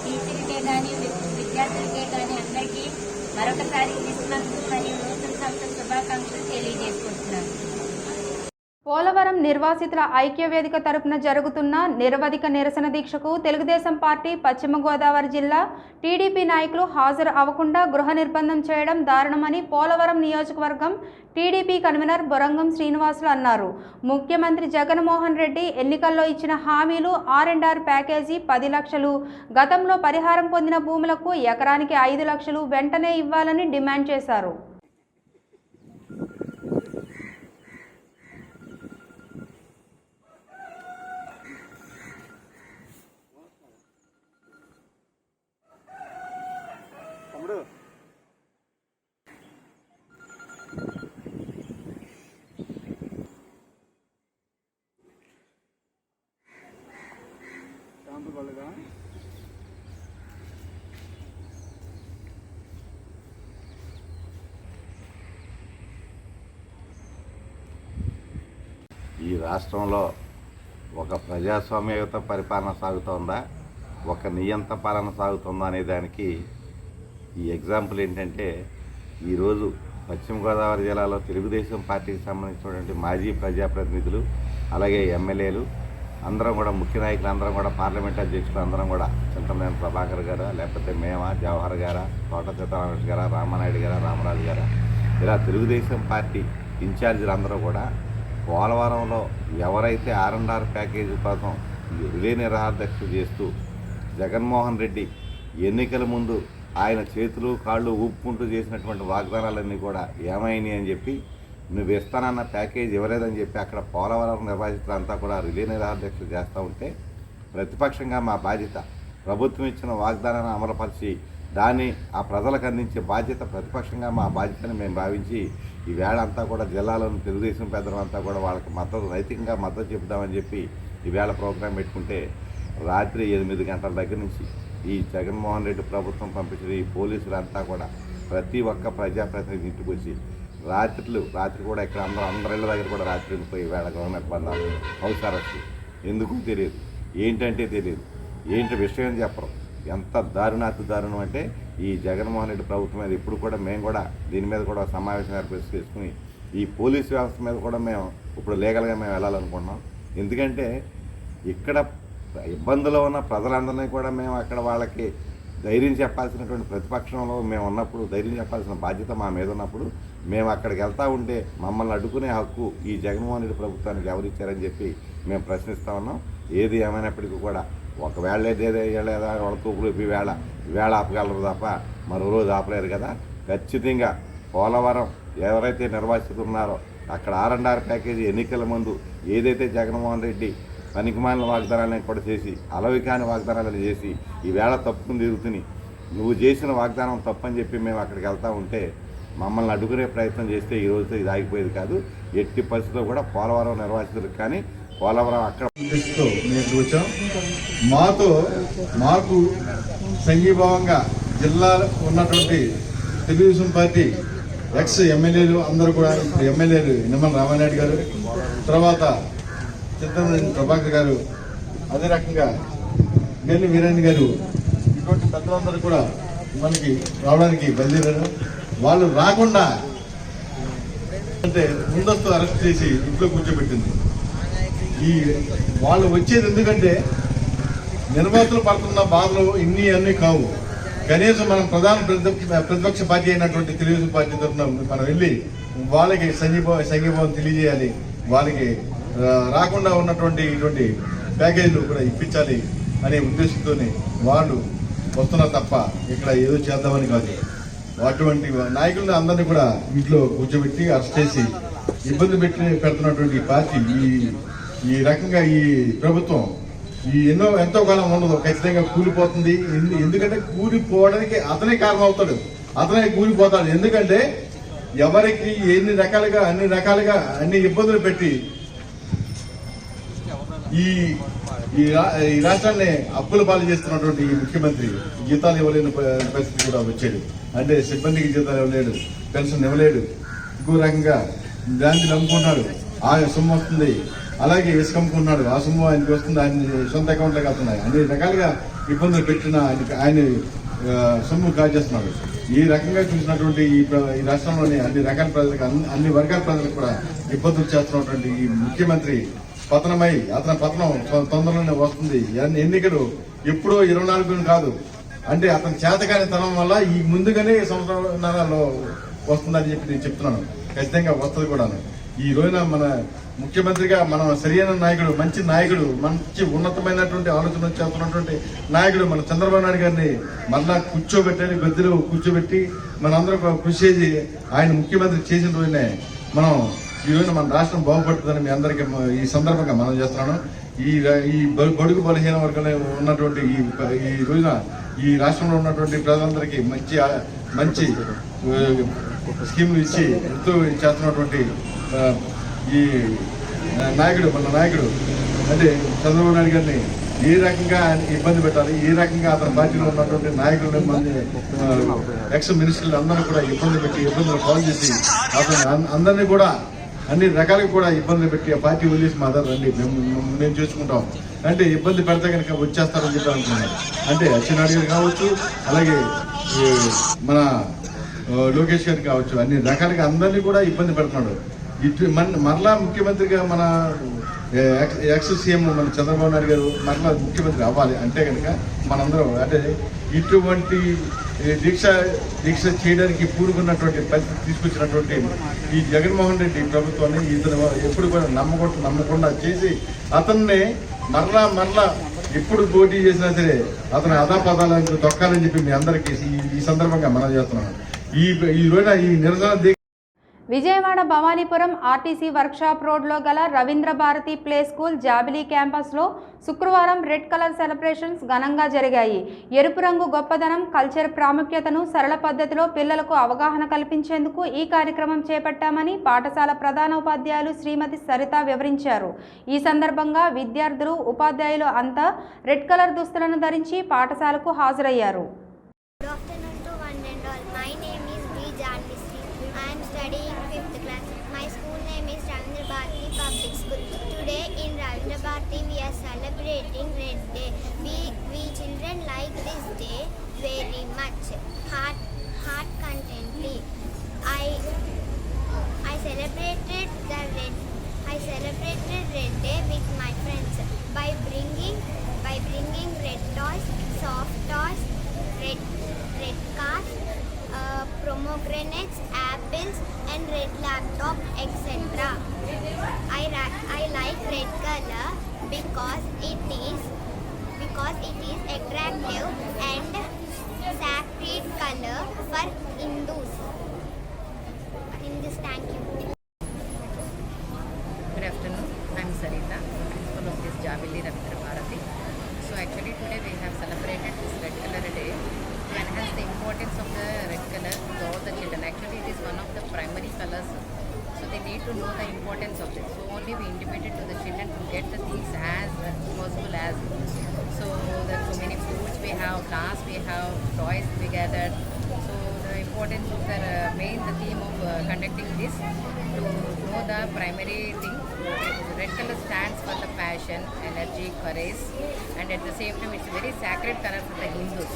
టీచర్లకే కానీ విద్యార్థులకే కానీ అందరికీ మరొకసారి క్రిస్మస్ మరియు నూతన సంవత్సర శుభాకాంక్షలు తెలియజేసుకుంటున్నాను. పోలవరం నిర్వాసితుల ఐక్యవేదిక తరపున జరుగుతున్న నిరవధిక నిరసన దీక్షకు తెలుగుదేశం పార్టీ పశ్చిమ గోదావరి జిల్లా టీడీపీ నాయకులు హాజరు అవ్వకుండా గృహ నిర్బంధం చేయడం దారుణమని పోలవరం నియోజకవర్గం టీడీపీ కన్వీనర్ బొరంగం శ్రీనివాసులు అన్నారు. ముఖ్యమంత్రి జగన్మోహన్ రెడ్డి ఎన్నికల్లో ఇచ్చిన హామీలు R&R ప్యాకేజీ 10 లక్షలు, గతంలో పరిహారం పొందిన భూములకు ఎకరానికి 5 లక్షలు వెంటనే ఇవ్వాలని డిమాండ్ చేశారు. ఈ రాష్ట్రంలో ఒక ప్రజాస్వామ్యయుత పరిపాలన సాగుతోందా, ఒక నియంత పాలన సాగుతుందా అనే దానికి ఈ ఎగ్జాంపుల్ ఏంటంటే, ఈరోజు పశ్చిమ గోదావరి జిల్లాలో తెలుగుదేశం పార్టీకి సంబంధించినటువంటి మాజీ ప్రజాప్రతినిధులు, అలాగే ఎమ్మెల్యేలు అందరం కూడా, ముఖ్య నాయకులు అందరం కూడా, పార్లమెంట్ అధ్యక్షులు అందరం కూడా, చింతమనేని ప్రభాకర్ గారా, లేకపోతే మేమా, జవహర్ గారా, తోట సీతారామేష్ గారా, రామానాయుడు గారా, రామరాజు గారా, ఇలా తెలుగుదేశం పార్టీ ఇన్ఛార్జీలు అందరూ కూడా పోలవరంలో ఎవరైతే R&R ప్యాకేజీ కోసం రిలే నిరాహారదీక్ష చేస్తూ జగన్మోహన్ రెడ్డి ఎన్నికల ముందు ఆయన చేతులు కాళ్ళు ఊపుకుంటూ చేసినటువంటి వాగ్దానాలన్నీ కూడా ఏమైనాయి అని చెప్పి, నువ్వు ఇస్తానన్న ప్యాకేజ్ ఇవ్వలేదని చెప్పి అక్కడ పోలవరం నిర్వాసితులంతా కూడా రిలే నిరాహారదీక్ష చేస్తూ ఉంటే ప్రతిపక్షంగా మా బాధ్యత ప్రభుత్వం ఇచ్చిన వాగ్దానాన్ని అమలుపరిచి దాన్ని ఆ ప్రజలకు అందించే బాధ్యత ప్రతిపక్షంగా మా బాధ్యతని మేము భావించి ఈ వేళ అంతా కూడా జిల్లాలోని తెలుగుదేశం పెద్దలంతా కూడా వాళ్ళకి మద్దతు నైతికంగా మద్దతు చెబుదామని చెప్పి ఈవేళ ప్రోగ్రాం పెట్టుకుంటే రాత్రి 8 గంటల దగ్గర నుంచి ఈ జగన్మోహన్ రెడ్డి ప్రభుత్వం పంపించిన ఈ పోలీసులంతా కూడా ప్రతి ఒక్క ప్రజాప్రతినిధి ఇంటికి వచ్చి రాత్రి కూడా ఇక్కడ అందరిళ్ళ దగ్గర కూడా రాత్రి పోయి వేళ గృహ నిర్బంధాలు, హౌస్ అరెస్ట్, ఎందుకు తెలియదు, ఏంటంటే తెలియదు, ఏంటి విషయం చెప్పరు. ఎంత దారుణం అంటే ఈ జగన్మోహన్ రెడ్డి ప్రభుత్వం మీద ఇప్పుడు కూడా మేము కూడా దీని మీద కూడా సమావేశం ఏర్పాటు చేసుకుని ఈ పోలీసు వ్యవస్థ మీద కూడా మేము ఇప్పుడు లీగల్గా మేము వెళ్ళాలనుకుంటున్నాం. ఎందుకంటే ఇక్కడ ఇబ్బందులో ఉన్న ప్రజలందరినీ కూడా మేము అక్కడ వాళ్ళకి ధైర్యం చెప్పాల్సినటువంటి ప్రతిపక్షంలో మేము ఉన్నప్పుడు ధైర్యం చెప్పాల్సిన బాధ్యత మా మీద ఉన్నప్పుడు మేము అక్కడికి వెళ్తూ ఉంటే మమ్మల్ని అడ్డుకునే హక్కు ఈ జగన్మోహన్ రెడ్డి ప్రభుత్వానికి ఎవరిచ్చారని చెప్పి మేము ప్రశ్నిస్తూ ఉన్నాం. ఏది ఏమైనప్పటికీ కూడా ఒకవేళ లేదా వాళ్ళ తూపులు వేళ ఆపగలరు తప్ప మరో రోజు ఆపలేరు కదా. ఖచ్చితంగా పోలవరం ఎవరైతే నిర్వాసితులు ఉన్నారో అక్కడ R&R ప్యాకేజీ ఎన్నికల ముందు ఏదైతే జగన్మోహన్ రెడ్డి పనికిమాలిన వాగ్దానాలను కూడా చేసి అలవికాని వాగ్దానాలను చేసి ఈవేళ తప్పుకుని తిరుగుతుని నువ్వు చేసిన వాగ్దానం తప్పని చెప్పి మేము అక్కడికి వెళ్తూ ఉంటే మమ్మల్ని అడ్డుకునే ప్రయత్నం చేస్తే ఈ రోజుతో ఇది ఆగిపోయేది కాదు. ఎట్టి పరిస్థితుల్లో కూడా పోలవరం నిర్వాసితులకు కానీ పోలవరం అక్కడ మేము వచ్చాం. మాకు సంఘీభావంగా జిల్లాలో ఉన్నటువంటి తెలుగుదేశం పార్టీ ఎక్స్ ఎమ్మెల్యేలు అందరూ కూడా ఇప్పుడు ఎమ్మెల్యేలు నిమ్మల రామానాయుడు గారు, తర్వాత చింతమనేని ప్రభాకర్ గారు, అదే రకంగా గెల్లి వీరేంద్ర గారు, ఇటువంటి పెద్దలందరూ కూడా మనకి రావడానికి బయలుదేరారు. వాళ్ళు రాకుండా అంటే ముందస్తు అరెస్ట్ చేసి ఇంట్లో కూర్చోబెట్టింది. వాళ్ళు వచ్చేది ఎందుకంటే నిర్వాసితులు పడుతున్న బాధలు అన్నీ కావు. కనీసం మనం ప్రతిపక్ష పార్టీ అయినటువంటి తెలుగుదేశం పార్టీ తరఫున మనం వెళ్ళి వాళ్ళకి సంఘీభావం తెలియజేయాలి. వాళ్ళకి రాకుండా ఉన్నటువంటి ఇటువంటి ప్యాకేజీలు కూడా ఇప్పించాలి అనే ఉద్దేశంతోనే వాళ్ళు వస్తున్నారు తప్ప ఇక్కడ ఏదో చేద్దామని కాదు. అటువంటి నాయకులను అందరినీ కూడా ఇంట్లో కూర్చోబెట్టి అరెస్ట్ చేసి ఇబ్బంది పెడుతున్నటువంటి పార్టీ ఈ రకంగా ఈ ప్రభుత్వం ఎంతో కాలం ఉండదు, ఖచ్చితంగా కూలిపోతుంది. ఎందుకంటే కూలిపోవడానికి అతనే కారణం అవుతాడు, అతనే కూలిపోతాడు. ఎందుకంటే ఎవరికి అన్ని రకాలుగా అన్ని ఇబ్బందులు పెట్టి ఈ రాష్ట్రాన్ని అప్పుల పాలు చేస్తున్నటువంటి ఈ ముఖ్యమంత్రి జీతాలు ఇవ్వలేని పరిస్థితి కూడా వచ్చాడు. అంటే సిబ్బందికి జీతాలు ఇవ్వలేడు, పెన్షన్ ఇవ్వలేడు, ఇంకో రకంగా బ్రాంచ్లు అమ్ముకున్నాడు, ఆ సొమ్ము వస్తుంది. అలాగే ఇసుక అమ్ముకున్నాడు, ఆ సొమ్ము ఆయనకి వస్తుంది, ఆయన సొంత అకౌంట్లోకి వస్తున్నాయి. అన్ని రకాలుగా ఇబ్బందులు పెట్టిన ఆయన సొమ్ము కాజేస్తున్నాడు. ఈ రకంగా చూసినటువంటి ఈ రాష్ట్రంలోని అన్ని రకాల ప్రజలకు అన్ని వర్గాల ప్రజలకు కూడా ఇబ్బందులు చేస్తున్నటువంటి ఈ ముఖ్యమంత్రి పతనమై అతని పతనం తొందరలోనే వస్తుంది. ఎన్నికలు ఎప్పుడో 24 కాదు. అంటే అతని చేతకాని తనం వల్ల ఈ ముందుగానే సంవత్సరాలలో వస్తుందని చెప్పి నేను చెప్తున్నాను. ఖచ్చితంగా వస్తుంది కూడాను. ఈ రోజున మన ముఖ్యమంత్రిగా మనం సరైన నాయకుడు, మంచి నాయకుడు, మంచి ఉన్నతమైనటువంటి ఆలోచన చేస్తున్నటువంటి నాయకుడు మన చంద్రబాబు నాయుడు గారిని మళ్ళా కూర్చోబెట్టాలి, గద్దెలో కూర్చోబెట్టి మనందరం కృషి చేసి ఆయన ముఖ్యమంత్రి చేసిన రోజునే మనం ఈ రోజున మన రాష్ట్రం బాగుపడుతుందని మీ అందరికీ ఈ సందర్భంగా మనం చేస్తున్నాను. ఈ బడుగు బలహీన వర్గంలో ఉన్నటువంటి ఈ రోజున ఈ రాష్ట్రంలో ఉన్నటువంటి ప్రజలందరికీ మంచి స్కీములు ఇచ్చి ఎంతో చేస్తున్నటువంటి ఈ నాయకుడు మన నాయకుడు అంటే చంద్రబాబు నాయుడు గారిని ఏ రకంగా ఇబ్బంది పెట్టాలి, ఏ రకంగా అతని పార్టీలో ఉన్నటువంటి నాయకులను ఎక్స్ మినిస్టర్లు అందరూ కూడా ఇబ్బందులు కాల్ చేసి అతను అందరినీ కూడా అన్ని రకాలుగా కూడా ఇబ్బందులు పెట్టి ఆ పార్టీ వదిలేసి మా దగ్గర రండి మేము చేసుకుంటాం అంటే ఇబ్బంది పెడితే కనుక వచ్చేస్తారని చెప్పి అనుకున్నారు. అంటే అచ్చెన్నాయుడు గారు కావచ్చు, అలాగే మన లోకేష్ గారు కావచ్చు, అన్ని రకాలుగా అందరినీ కూడా ఇబ్బంది పెడుతున్నాడు. మరలా ముఖ్యమంత్రిగా మన ఎక్స్ సీఎం మన చంద్రబాబు నాయుడు గారు మరలా ముఖ్యమంత్రి అవ్వాలి అంటే కనుక మనందరం అంటే ఇటువంటి దీక్ష చేయడానికి పూనుకున్నటువంటి పరిస్థితి తీసుకొచ్చినటువంటి ఈ జగన్మోహన్ రెడ్డి ప్రభుత్వాన్ని ఇతను ఎప్పుడు కూడా నమ్మకుండా చేసి అతన్ని మరలా ఎప్పుడు పోటీ చేసినా సరే అతను అదాపదాలకు తొక్కాలని చెప్పి మీ అందరికీ ఈ సందర్భంగా మనం చేస్తున్నాం. ఈ రోజున ఈ నిరసన విజయవాడ భవానీపురం ఆర్టీసీ వర్క్షాప్ రోడ్లో గల రవీంద్ర భారతి ప్లే స్కూల్ జాబిలీ క్యాంపస్లో శుక్రవారం రెడ్ కలర్ సెలబ్రేషన్స్ ఘనంగా జరిగాయి. ఎరుపు రంగు గొప్పదనం, కల్చర్ ప్రాముఖ్యతను సరళ పద్ధతిలో పిల్లలకు అవగాహన కల్పించేందుకు ఈ కార్యక్రమం చేపట్టామని పాఠశాల ప్రధానోపాధ్యాయులు శ్రీమతి సరిత వివరించారు. ఈ సందర్భంగా విద్యార్థులు, ఉపాధ్యాయులు అంతా రెడ్ కలర్ దుస్తులను ధరించి పాఠశాలకు హాజరయ్యారు. Studying 5th class. My school name is Ravindra Bharati Public School. Today in Ravindra Bharati we are celebrating Red Day. We children like this day very much, heart contently. I celebrated Red Day with my friends by bringing red toys, soft toys, red cars, pomegranates, apples and red laptop, etc. I like red color because it is attractive and sacred color for Hindus. Thank you. Good afternoon. I am Sarita, principal of this Javili Ravindra Bharati. So actually today we have celebrated this red color day to enhance the importance of the red color to all the children. Actually it is one of the primary colors, so they need to know the importance of it. So only we intimated to the children to get the things as possible as. So there are so many foods we have, class we have, toys we gathered. So the importance of the the theme of conducting this to know the primary thing. Red color stands for the passion, energy, courage, and at the same time it's a very sacred color for the Hindus.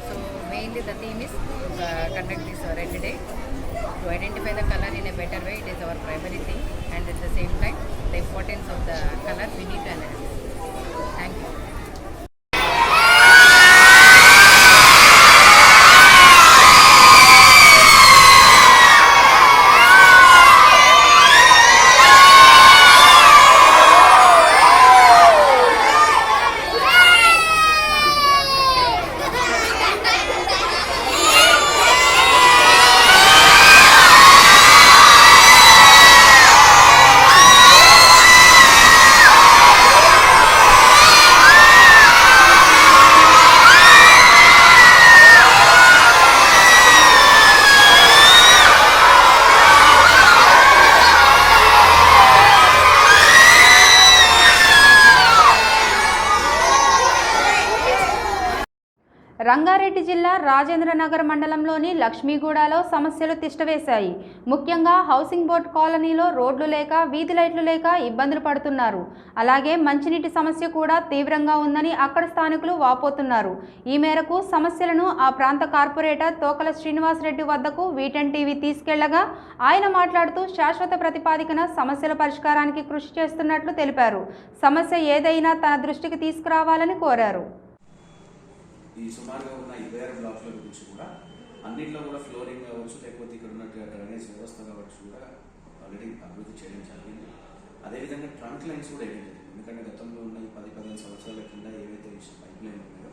So mainly the theme is to conduct this Red Day to identify the color in a better way. It is our primary thing, and at the same time the importance of the color we need to analyze. Thank you. Rangareddy జిల్లా రాజేంద్రనగర్ మండలంలోని లక్ష్మీగూడలో సమస్యలు తిష్టవేశాయి. ముఖ్యంగా housing board కాలనీలో రోడ్లు లేక, వీధి లైట్లు లేక ఇబ్బందులు పడుతున్నారు. అలాగే మంచినీటి సమస్య కూడా తీవ్రంగా ఉందని అక్కడ స్థానికులు వాపోతున్నారు. ఈ మేరకు సమస్యలను ఆ ప్రాంత కార్పొరేటర్ తోకల శ్రీనివాసరెడ్డి వద్దకు వీటెన్ టీవీ తీసుకెళ్లగా ఆయన మాట్లాడుతూ శాశ్వత ప్రతిపాదికన సమస్యల పరిష్కారానికి కృషి చేస్తున్నట్లు తెలిపారు. సమస్య ఏదైనా తన దృష్టికి తీసుకురావాలని కోరారు. ఈ సుమారుగా ఉన్న 26 బ్లాక్ల గురించి కూడా అన్నింటిలో కూడా ఫ్లోరింగ్ కావచ్చు, లేకపోతే ఇక్కడ ఉన్నట్టుగా డ్రైనేజ్ వ్యవస్థ కావచ్చు కూడా ఆల్రెడీ అభివృద్ధి చేయడం జరిగింది. అదేవిధంగా ట్రంక్ లైన్స్ కూడా వేయడం జరిగింది. ఎందుకంటే గతంలో ఉన్న 10-15 సంవత్సరాల కింద ఏవైతే పైప్ లైన్ ఉన్నాయో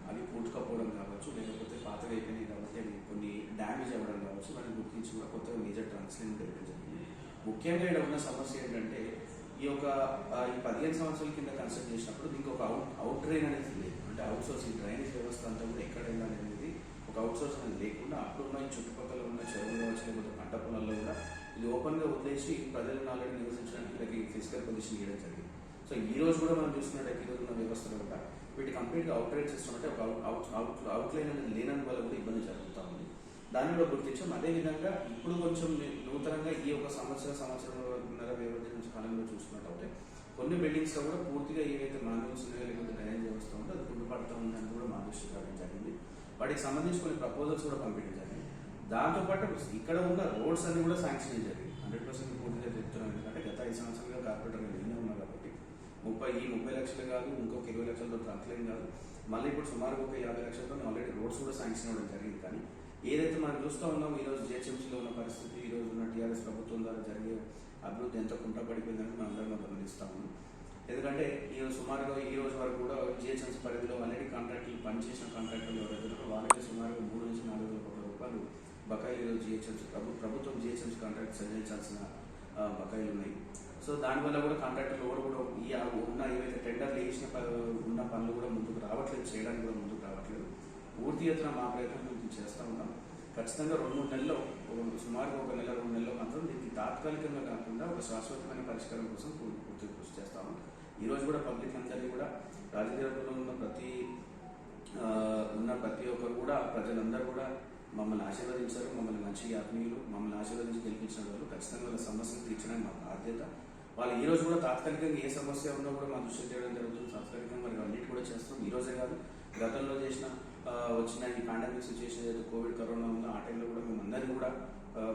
అవి పూడ్చుకపోవడం కావచ్చు, లేకపోతే పాతగా అయిపోయినాయి కాబట్టి అవి కొన్ని డ్యామేజ్ అవ్వడం కావచ్చు, వాటిని గుర్తించి కూడా కొత్తగా మేజర్ ట్రంక్స్ లైన్ వేయడం జరిగింది. ముఖ్యంగా ఇక్కడ ఉన్న సమస్య ఏంటంటే ఈ 15 సంవత్సరాల కింద కన్స్ట్రక్ట్ చేసినప్పుడు దీనికి ఒక అవుట్ డ్రైన్ అనేది లేదు. అంటే అవుట్ సోర్సింగ్ డ్రైనేజ్ వ్యవస్థ అంతా కూడా ఎక్కడ అనేది ఒక అవుట్ సోర్స్ అనేది లేకుండా అప్పుడున్న ఈ చుట్టుపక్కల ఉన్న చెరువులు కావచ్చు, లేకపోతే పంట పొలాల్లో కూడా ఇది ఓపెన్గా వదిలేసి ప్రజలను ఆల్రెడీ నివసించడానికి వీళ్ళకి ఫిజికల్ పొజిషన్ ఇవ్వడం జరిగింది. సో ఈ రోజు కూడా మనం చూస్తున్నట్టు ఈరోజు ఉన్న వ్యవస్థలో కూడా వీటి కంప్లీట్గా అవుట్ రైట్ సిస్టమ్ అంటే ఒక అవుట్లైన్ అనేది లేనందు వల్ల కూడా ఇబ్బంది జరుగుతూ ఉంది. దాన్ని కూడా గుర్తించాం. అదేవిధంగా ఇప్పుడు కొంచెం నూతనంగా ఈ ఒక సంవత్సరంన్నర వ్యవధి నుంచి కాలంలో చూసుకున్నట్టు కొన్ని బిల్డింగ్స్లో కూడా పూర్తిగా ఏవైతే మాన్యువల్స్ ఉన్నాయో, లేకపోతే డ్రైనేజ్ వ్యవస్థ ఉందో అది కుంటుపడుతూ ఉందని కూడా మా దృష్టికి రావడం జరిగింది. వాటికి సంబంధించి కొన్ని ప్రపోజల్స్ కూడా పంపించడం జరిగింది. దాంతోపాటు ఇక్కడ ఉన్న రోడ్స్ అన్ని కూడా శాంక్షన్ జరిగింది. 100% పూర్తిగా చెప్తున్నాం. ఎందుకంటే గత 5 సంవత్సరాలుగా కార్పొరేటర్ నేనే ఉన్నా కాబట్టి 30 లక్షలు కాదు, ఇంకొక 20 లక్షలతో ట్రంక్లైన్ కాదు, మళ్ళీ ఇప్పుడు సుమారు ఒక 50 లక్షలతో ఆల్రెడీ రోడ్స్ కూడా శాంక్షన్ అవ్వడం జరిగింది. కానీ ఏదైతే మనం చూస్తూ ఉన్నాం ఈరోజు జిహెచ్ఎంసీలో ఉన్న పరిస్థితి, ఈరోజు ఉన్న టీఆర్ఎస్ ప్రభుత్వం ద్వారా జరిగే అభివృద్ధి ఎంత కుంటపడిపోయిందని మనం అందరం గమనిస్తూ ఉన్నాం. ఎందుకంటే సుమారుగా ఈ రోజు వరకు కూడా జిహెచ్ఎంసీ పరిధిలో ఆల్రెడీ కాంట్రాక్టులు పనిచేసిన కాంట్రాక్టర్లు ఎవరైతే వాళ్ళకి సుమారుగా 3 నుంచి 4 వేల కోట్ల రూపాయలు బకాయిలు జిహెచ్ఎంసీ ప్రభుత్వం జిహెచ్ఎంసీ కాంట్రాక్ట్ చెల్లించాల్సిన బకాయిలు ఉన్నాయి. సో దానివల్ల కూడా కాంట్రాక్టర్లు కూడా ఉన్న ఏవైతే టెండర్లు వేసిన ఉన్న పనులు కూడా ముందుకు రావట్లేదు, చేయడానికి కూడా ముందుకు రావట్లేదు. పూర్తి ఎత్తున మా ప్రయత్నం మేము చేస్తూ ఉన్నాం. ఖచ్చితంగా 2-3 నెలల్లో, సుమారు 1 నెల 2 నెలల్లో మాత్రం దీనికి తాత్కాలికంగా కాకుండా ఒక శాశ్వతమైన పరిష్కారం కోసం పూర్తి కృషి చేస్తాము. ఈరోజు కూడా పబ్లిక్ అందరినీ కూడా రాజకీయాల్లో ఉన్న ప్రతి ఒక్కరు కూడా, ప్రజలందరూ కూడా మమ్మల్ని ఆశీర్వదించారు. మమ్మల్ని మంచి ఆత్మీయులు, మమ్మల్ని ఆశీర్వదించి గెలిపించిన వాళ్ళు ఖచ్చితంగా వాళ్ళ సమస్యలు తీర్చడానికి మా బాధ్యత. వాళ్ళు ఈ రోజు కూడా తాత్కాలికంగా ఏ సమస్య ఉన్నా కూడా మా దృష్టి చేయడం జరుగుతుంది. తాత్కాలికంగా మరి అన్నిటి కూడా చేస్తాం. ఈ రోజే కాదు, గతంలో వచ్చిన ఈ పాండమిక్ సిచ్యువేషన్ ఏదైతే కోవిడ్ కరోనా ఉందో ఆ టైంలో కూడా మేము అందరినీ కూడా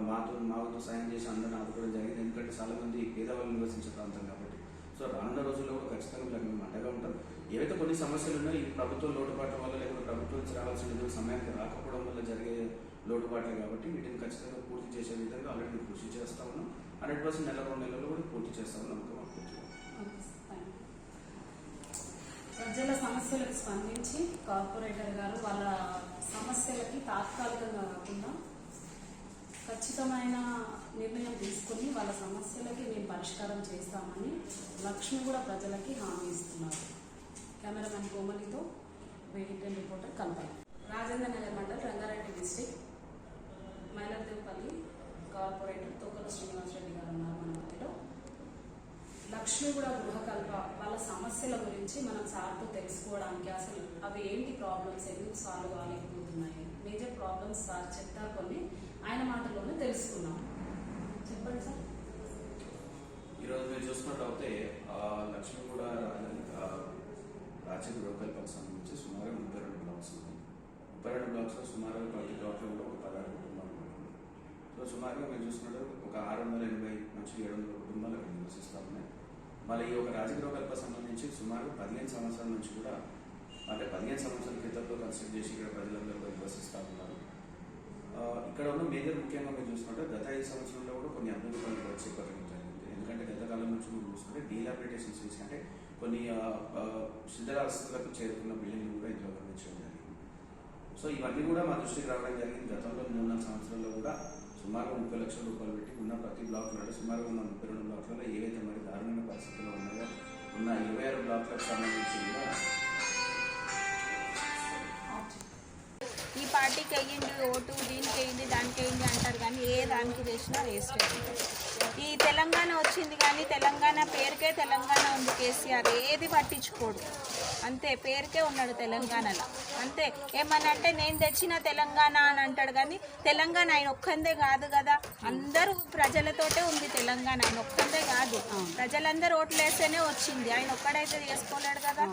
మాతో సాయం చేసి అందరిని ఆదుకోవడం జరిగింది. ఎందుకంటే చాలా మంది పేదవాళ్ళు నివసించే ప్రాంతం కాబట్టి. సో రానున్న రోజుల్లో కూడా ఖచ్చితంగా మేము అండగా ఉంటాం. ఏవైతే కొన్ని సమస్యలు ఉన్నాయో ఈ ప్రభుత్వం లోటుపాట్ల వల్ల, లేకపోతే ప్రభుత్వం నుంచి రావాల్సిన నిధులు సమయానికి రాకపోవడం వల్ల జరిగే లోటుపాట్లే కాబట్టి వీటిని ఖచ్చితంగా పూర్తి చేసే విధంగా ఆల్రెడీ కృషి చేస్తా ఉన్నాం. 100% నెల 2 నెలల్లో కూడా పూర్తి చేస్తామని నమ్మకం. ప్రజల సమస్యలకు స్పందించి కార్పొరేటర్ గారు వాళ్ళ సమస్యలకి తాత్కాలికంగా కాకుండా ఖచ్చితమైన నిర్ణయం తీసుకుని వాళ్ళ సమస్యలకి మేము పరిష్కారం చేస్తామని లక్ష్మి కూడా ప్రజలకి హామీ ఇస్తున్నారు. కెమెరామెన్ కోమలితో వెయిటెన్ రిపోర్టర్ కల్పన. రాజేంద్ర నగర్ మండల్, రంగారెడ్డి డిస్ట్రిక్ట్, మైలర్దేవపల్లి కార్పొరేటర్ తొక్కల శ్రీనివాసరెడ్డి గారు ఉన్నారు మన మధ్యలో. లక్ష్మి కూడా గృహకల్ప వాళ్ళ సమస్యల గురించి మనం సార్తో తెలుసుకోవడానికి, అసలు అవి ఏంటి ప్రాబ్లమ్స్, ఎందుకు సాల్వ్ కాలేకపోతున్నాయి, మేజర్ ప్రాబ్లమ్స్ సార్ చెప్తారు కొన్ని, ఆయన మాటల్లోనే తెలుసుకున్నాం. చెప్పండి సార్. ఈరోజు మీరు చూసుకున్నట్లయితే లక్ష్మి కూడా రాజ్య గృహకల్పకు సంబంధించి సుమారు 32 బ్లాక్స్ ఉన్నాయి. 32 బ్లాక్స్లో సుమారు 10 బ్లాక్లో కూడా ఒక 16 కుటుంబాలు ఉన్నాయి. సో సుమారుగా మీరు చూసుకుంటే ఒక 680 నుంచి 700 కుటుంబాలు అక్కడ నివసిస్తూ ఉన్నాయి. మళ్ళీ ఈ ఒక రాజగృహకల్ప సంబంధించి సుమారు 15 సంవత్సరాల నుంచి కూడా, అంటే 15 సంవత్సరాల క్రితంలో కన్స్ట్రక్ట్ చేసి ఇక్కడ ప్రజలందరూ నివసిస్తూ ఉన్నారు. ఇక్కడ ఉన్న మేజర్ ముఖ్యంగా మీరు చూసుకుంటే గత 5 సంవత్సరంలో కూడా కొన్ని అభివృద్ధి పనులు కూడా చేపట్టడం జరిగింది. ఎందుకంటే గత కాలం నుంచి మీరు చూసుకుంటే డీలాబిలిటేషన్ చేసి, అంటే కొన్ని శిథిలావస్థలకు చేరుకున్న బిల్డింగ్లు కూడా ఇందులో గమనించడం జరిగింది. సో ఇవన్నీ కూడా మా దృష్టికి రావడం జరిగింది. గతంలో 3-4 సంవత్సరాల్లో కూడా సుమారు 30 లక్షల రూపాయలు పెట్టి ఉన్న ప్రతి బ్లాక్లో, అంటే సుమారు ఉన్న 32 బ్లాక్లలో ఏవైతే మరి దారుణమైన పరిస్థితుల్లో ఉన్నాయో ఉన్న 26 బ్లాక్లకు సంబంధించి కూడా ఈ పార్టీకి అయ్యింది ఓటు, దీనికి అయ్యింది, దానికి అయ్యింది అంటారు కానీ ఏ దానికి చేసినా వేస్ట్ అయింది. ఈ తెలంగాణ వచ్చింది కానీ తెలంగాణ పేరుకే తెలంగాణ ఉంది. కేసీఆర్ ఏది పట్టించుకోడు, అంతే పేరుకే ఉన్నాడు తెలంగాణలో అంతే. ఏమన్నా అంటే నేను తెచ్చిన తెలంగాణ అని అంటాడు కానీ తెలంగాణ ఆయన ఒక్కందే కాదు కదా, అందరూ ప్రజలతోటే ఉంది తెలంగాణ. ఆయన ఒక్కందే కాదు, ప్రజలందరూ ఓట్లు వేస్తేనే వచ్చింది, ఆయన ఒక్కడైతే చేసుకోలేడు కదా.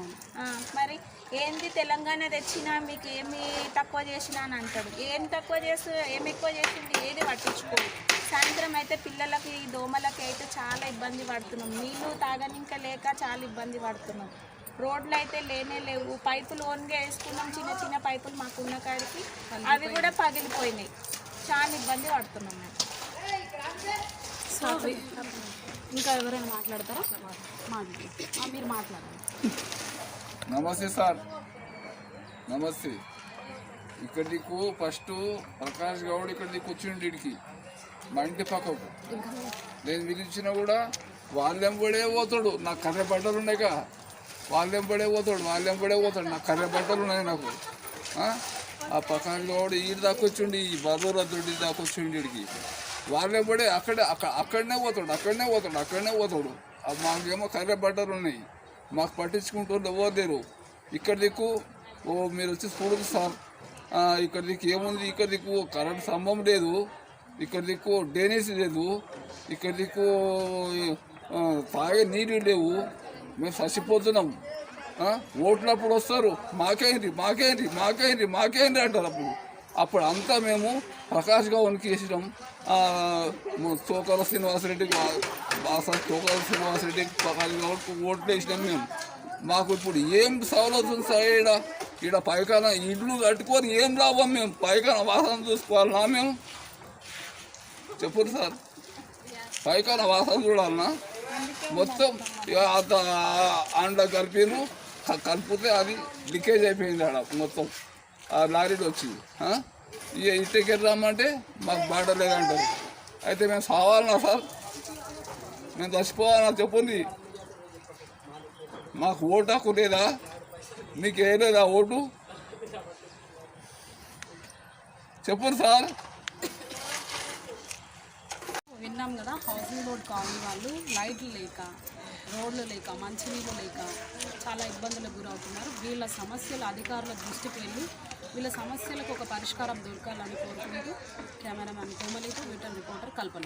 మరి ఏంది తెలంగాణ తెచ్చినా మీకు ఏమి తక్కువ చేసినా అని అంటాడు. ఏం తక్కువ చేస్తూ ఏమి ఎక్కువ చేసింది ఏది పట్టించుకోడు. సాయంత్రం అయితే పిల్లలకి దోమలకి అయితే చాలా ఇబ్బంది పడుతున్నాం, నీళ్ళు తాగనింక లేక చాలా ఇబ్బంది పడుతున్నాం. రోడ్లు అయితే లేనే లేవు, పైపులు ఓన్గా వేసుకున్నాం, చిన్న చిన్న పైపులు మాకున్న కాడికి అవి కూడా పగిలిపోయినాయి, చాలా ఇబ్బంది పడుతున్నాం మేము. ఇంకా ఎవరైనా మాట్లాడతారా? మీరు మాట్లాడాలి. నమస్తే సార్, నమస్తే. ఇక్కడ నీకు ఫస్ట్ ప్రకాష్ గౌడ్ ఇక్కడ నీకు వచ్చిండు ఇడికి మా ఇంటి పక్కకు. నేను పిలిచినా కూడా వాళ్ళెంబడే పోతాడు, నాకు కర్రె బట్టలు ఉన్నాయిగా, వాళ్ళెంబడే పోతాడు నాకు కర్రె బట్టలు ఉన్నాయి నాకు. ఆ ప్రకాష్ గౌడ్ ఈ దాకా వచ్చిండు, ఈ బదూరద్దుడి దాకా వచ్చిండు ఇడికి. వాళ్ళెంబడే అక్కడనే పోతాడు. మాకేమో కర్రె బట్టలు ఉన్నాయి, మాకు పట్టించుకుంటూ పోలేరు. ఇక్కడ దిక్కు మీరు వచ్చి చూడదు సార్, ఇక్కడ దిక్కు ఏముంది, ఇక్కడ దిక్కు కరెంట్ స్తంభం లేదు, ఇక్కడ దిక్కు డ్రైనేజ్ లేదు, ఇక్కడ దిక్కు తాగే నీళ్ళు లేవు. మేము చచ్చిపోతున్నాం. ఓట్లప్పుడు వస్తారు మాకేంటి అంటారు. అప్పుడు అంతా మేము ప్రకాష్ గౌడ్కి వేసినాం, తోకల శ్రీనివాసరెడ్డి ప్రకాష్ గౌడ్కి ఓట్లు వేసినాం మేము. మాకు ఇప్పుడు ఏం సౌలభ్యం ఉంది సార్? ఈడ పైకాన ఇళ్ళు కట్టుకొని ఏం లాభం? మేము పైకాన వాసన చూసుకోవాలన్నా? మేము చెప్పండి సార్, పైకాన వాసన చూడాలన్నా? మొత్తం అండ కలిపితే అది లీకేజ్ అయిపోయింది ఆడ మొత్తం, ఆ లారీలో వచ్చింది. ఇక ఇంటికి రమ్మంటే మాకు బాట లేదంటారు. అయితే మేము సావాలన్నా సార్, మేము చచ్చిపోవాలన్నా చెప్పుంది. మాకు ఓటు హక్కు లేదా? మీకు వేయలేదా ఓటు? చెప్పండి సార్. విన్నాం కదా, హౌసింగ్ బోర్డ్ కాలనీ వాళ్ళు లైట్లు లేక, రోడ్లు లేక, మంచినీళ్ళు లేక చాలా ఇబ్బందులకు గురవుతున్నారు. వీళ్ళ సమస్యలు అధికారుల దృష్టికి వెళ్ళి వీళ్ళ సమస్యలకు ఒక పరిష్కారం దొరకాలని కోరుకుంటూ కెమెరామ్యాన్ కోమలితో రిటర్న్ రిపోర్టర్ కల్పన.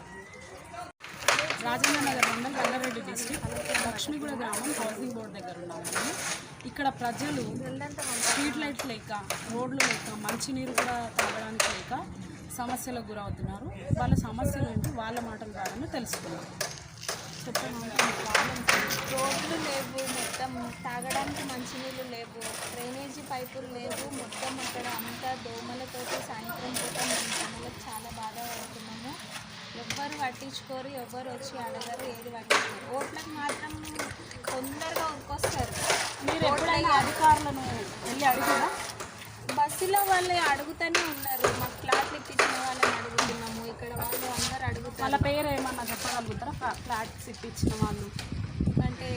రాజేంద్ర నగర్ మండలం రంగారెడ్డి డిస్ట్రిక్ట్ లక్ష్మీగూడ గ్రామం హౌసింగ్ బోర్డు దగ్గర ఉన్నాము. ఇక్కడ ప్రజలు స్ట్రీట్ లైట్స్ లేక, రోడ్లు లేక, మంచినీరు కూడా తాగడానికి లేక సమస్యలకు గురవుతున్నారు. వాళ్ళ సమస్యలు ఏంటి వాళ్ళ మాటల ద్వారానే తెలుసుకున్నారు. రోడ్లు లేవు, మొత్తం తాగడానికి మంచినీళ్ళు లేవు, డ్రైనేజీ పైపులు లేవు, మొత్తం అక్కడ అంతా దోమలతోటి సాయంత్రం పూట మేము పనులకు చాలా బాగా పడుతున్నాము. ఎవ్వరు పట్టించుకోరు, ఎవ్వరు వచ్చి అడగరు, ఏది పట్టించుకోరు. ఓట్లకు మాత్రం తొందరగా ఉరికొస్తారు. మీరు ఎప్పుడైనా అధికారులను వెళ్ళి అడిగారా? బస్సులో వాళ్ళు అడుగుతూనే ఉన్నారు. మాకు ఫ్లాట్లు ఇప్పించిన వాళ్ళని అడుగుతున్నాము. ఇక్కడ వాళ్ళు అందరు అడుగుతారు. వాళ్ళ పేరు ఏమన్నా చెప్పగలుగుతారా? ఫ్లాట్స్ ఇప్పించిన వాళ్ళు అంటే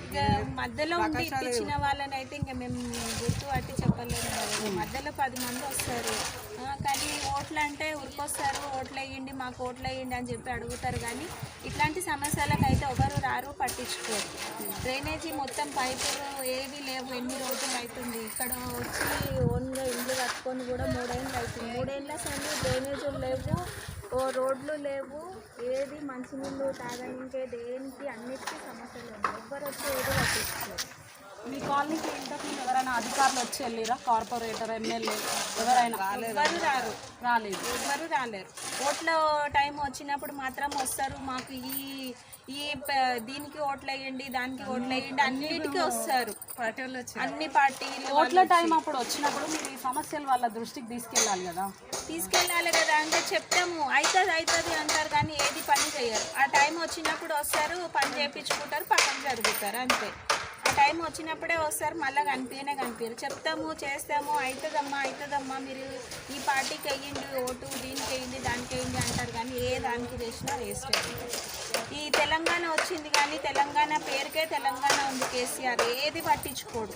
ఇక మధ్యలో ఉండి ఇప్పించిన వాళ్ళని అయితే ఇంకా మేము గుర్తు పట్టి చెప్పలేము కదా. మధ్యలో 10 మంది వస్తారు, కానీ ఓట్లు అంటే ఉరికొస్తారు. ఓట్లు వేయండి, మాకు ఓట్లు వేయండి అని చెప్పి అడుగుతారు. కానీ ఇట్లాంటి సమస్యలకు అయితే ఎవరు రారు, పట్టించుకోరు. డ్రైనేజీ మొత్తం పైపులు ఏవి లేవు. ఎన్ని రోజులు అవుతుంది ఇక్కడ వచ్చి ఓన్గా ఇల్లు కట్టుకొని కూడా 3 ఏళ్ళు అవుతుంది. 3 ఏళ్ళ సంది డ్రైనేజీలు లేవు, రోడ్లు లేవు, ఏది మంచినీళ్ళు తాగనికే దేనికి అన్నిటికీ సమస్యలు ఉన్నాయి. ఎవ్వరు వచ్చి ఏది పట్టించుకోరు. మీ కాలనీకి ఇంతకుముందు ఎవరైనా అధికారులు వచ్చి వెళ్ళిరా? కార్పొరేటర్, ఎమ్మెల్యే ఎవరైనా ఎవరు రారు, రాలేదు, ఎవరు రాలేరు. ఓట్ల టైం వచ్చినప్పుడు మాత్రం వస్తారు. మాకు ఈ దీనికి ఓట్లు వేయండి, దానికి ఓట్లు వేయండి, అన్నిటికీ వస్తారు. అన్ని పార్టీలు ఓట్ల టైం అప్పుడు వచ్చినప్పుడు మీరు ఈ సమస్యలు వాళ్ళ దృష్టికి తీసుకెళ్ళాలి కదా. తీసుకెళ్ళాలి కదా. అంటే చెప్తాము, అవుతుంది అంటారు, కానీ ఏది పని చేయరు. ఆ టైం వచ్చినప్పుడు వస్తారు, పని చేయించుకుంటారు, పక్కన జరుగుతారు, అంతే. ఆ టైం వచ్చినప్పుడే వస్తారు, మళ్ళీ కనిపించరు. చెప్తాము, చేస్తాము, అవుతుందమ్మా మీరు ఈ పార్టీకి వేయండి ఓటు, దీనికి వేయండి, దానికి వేయండి అంటారు, కానీ ఏ దానికి వేసినా వేస్ట్ అవుతుంది. ఈ తెలంగాణ వచ్చింది కానీ తెలంగాణ పేరుకే తెలంగాణ ఉంది. కేసీఆర్ ఏది పట్టించుకోడు,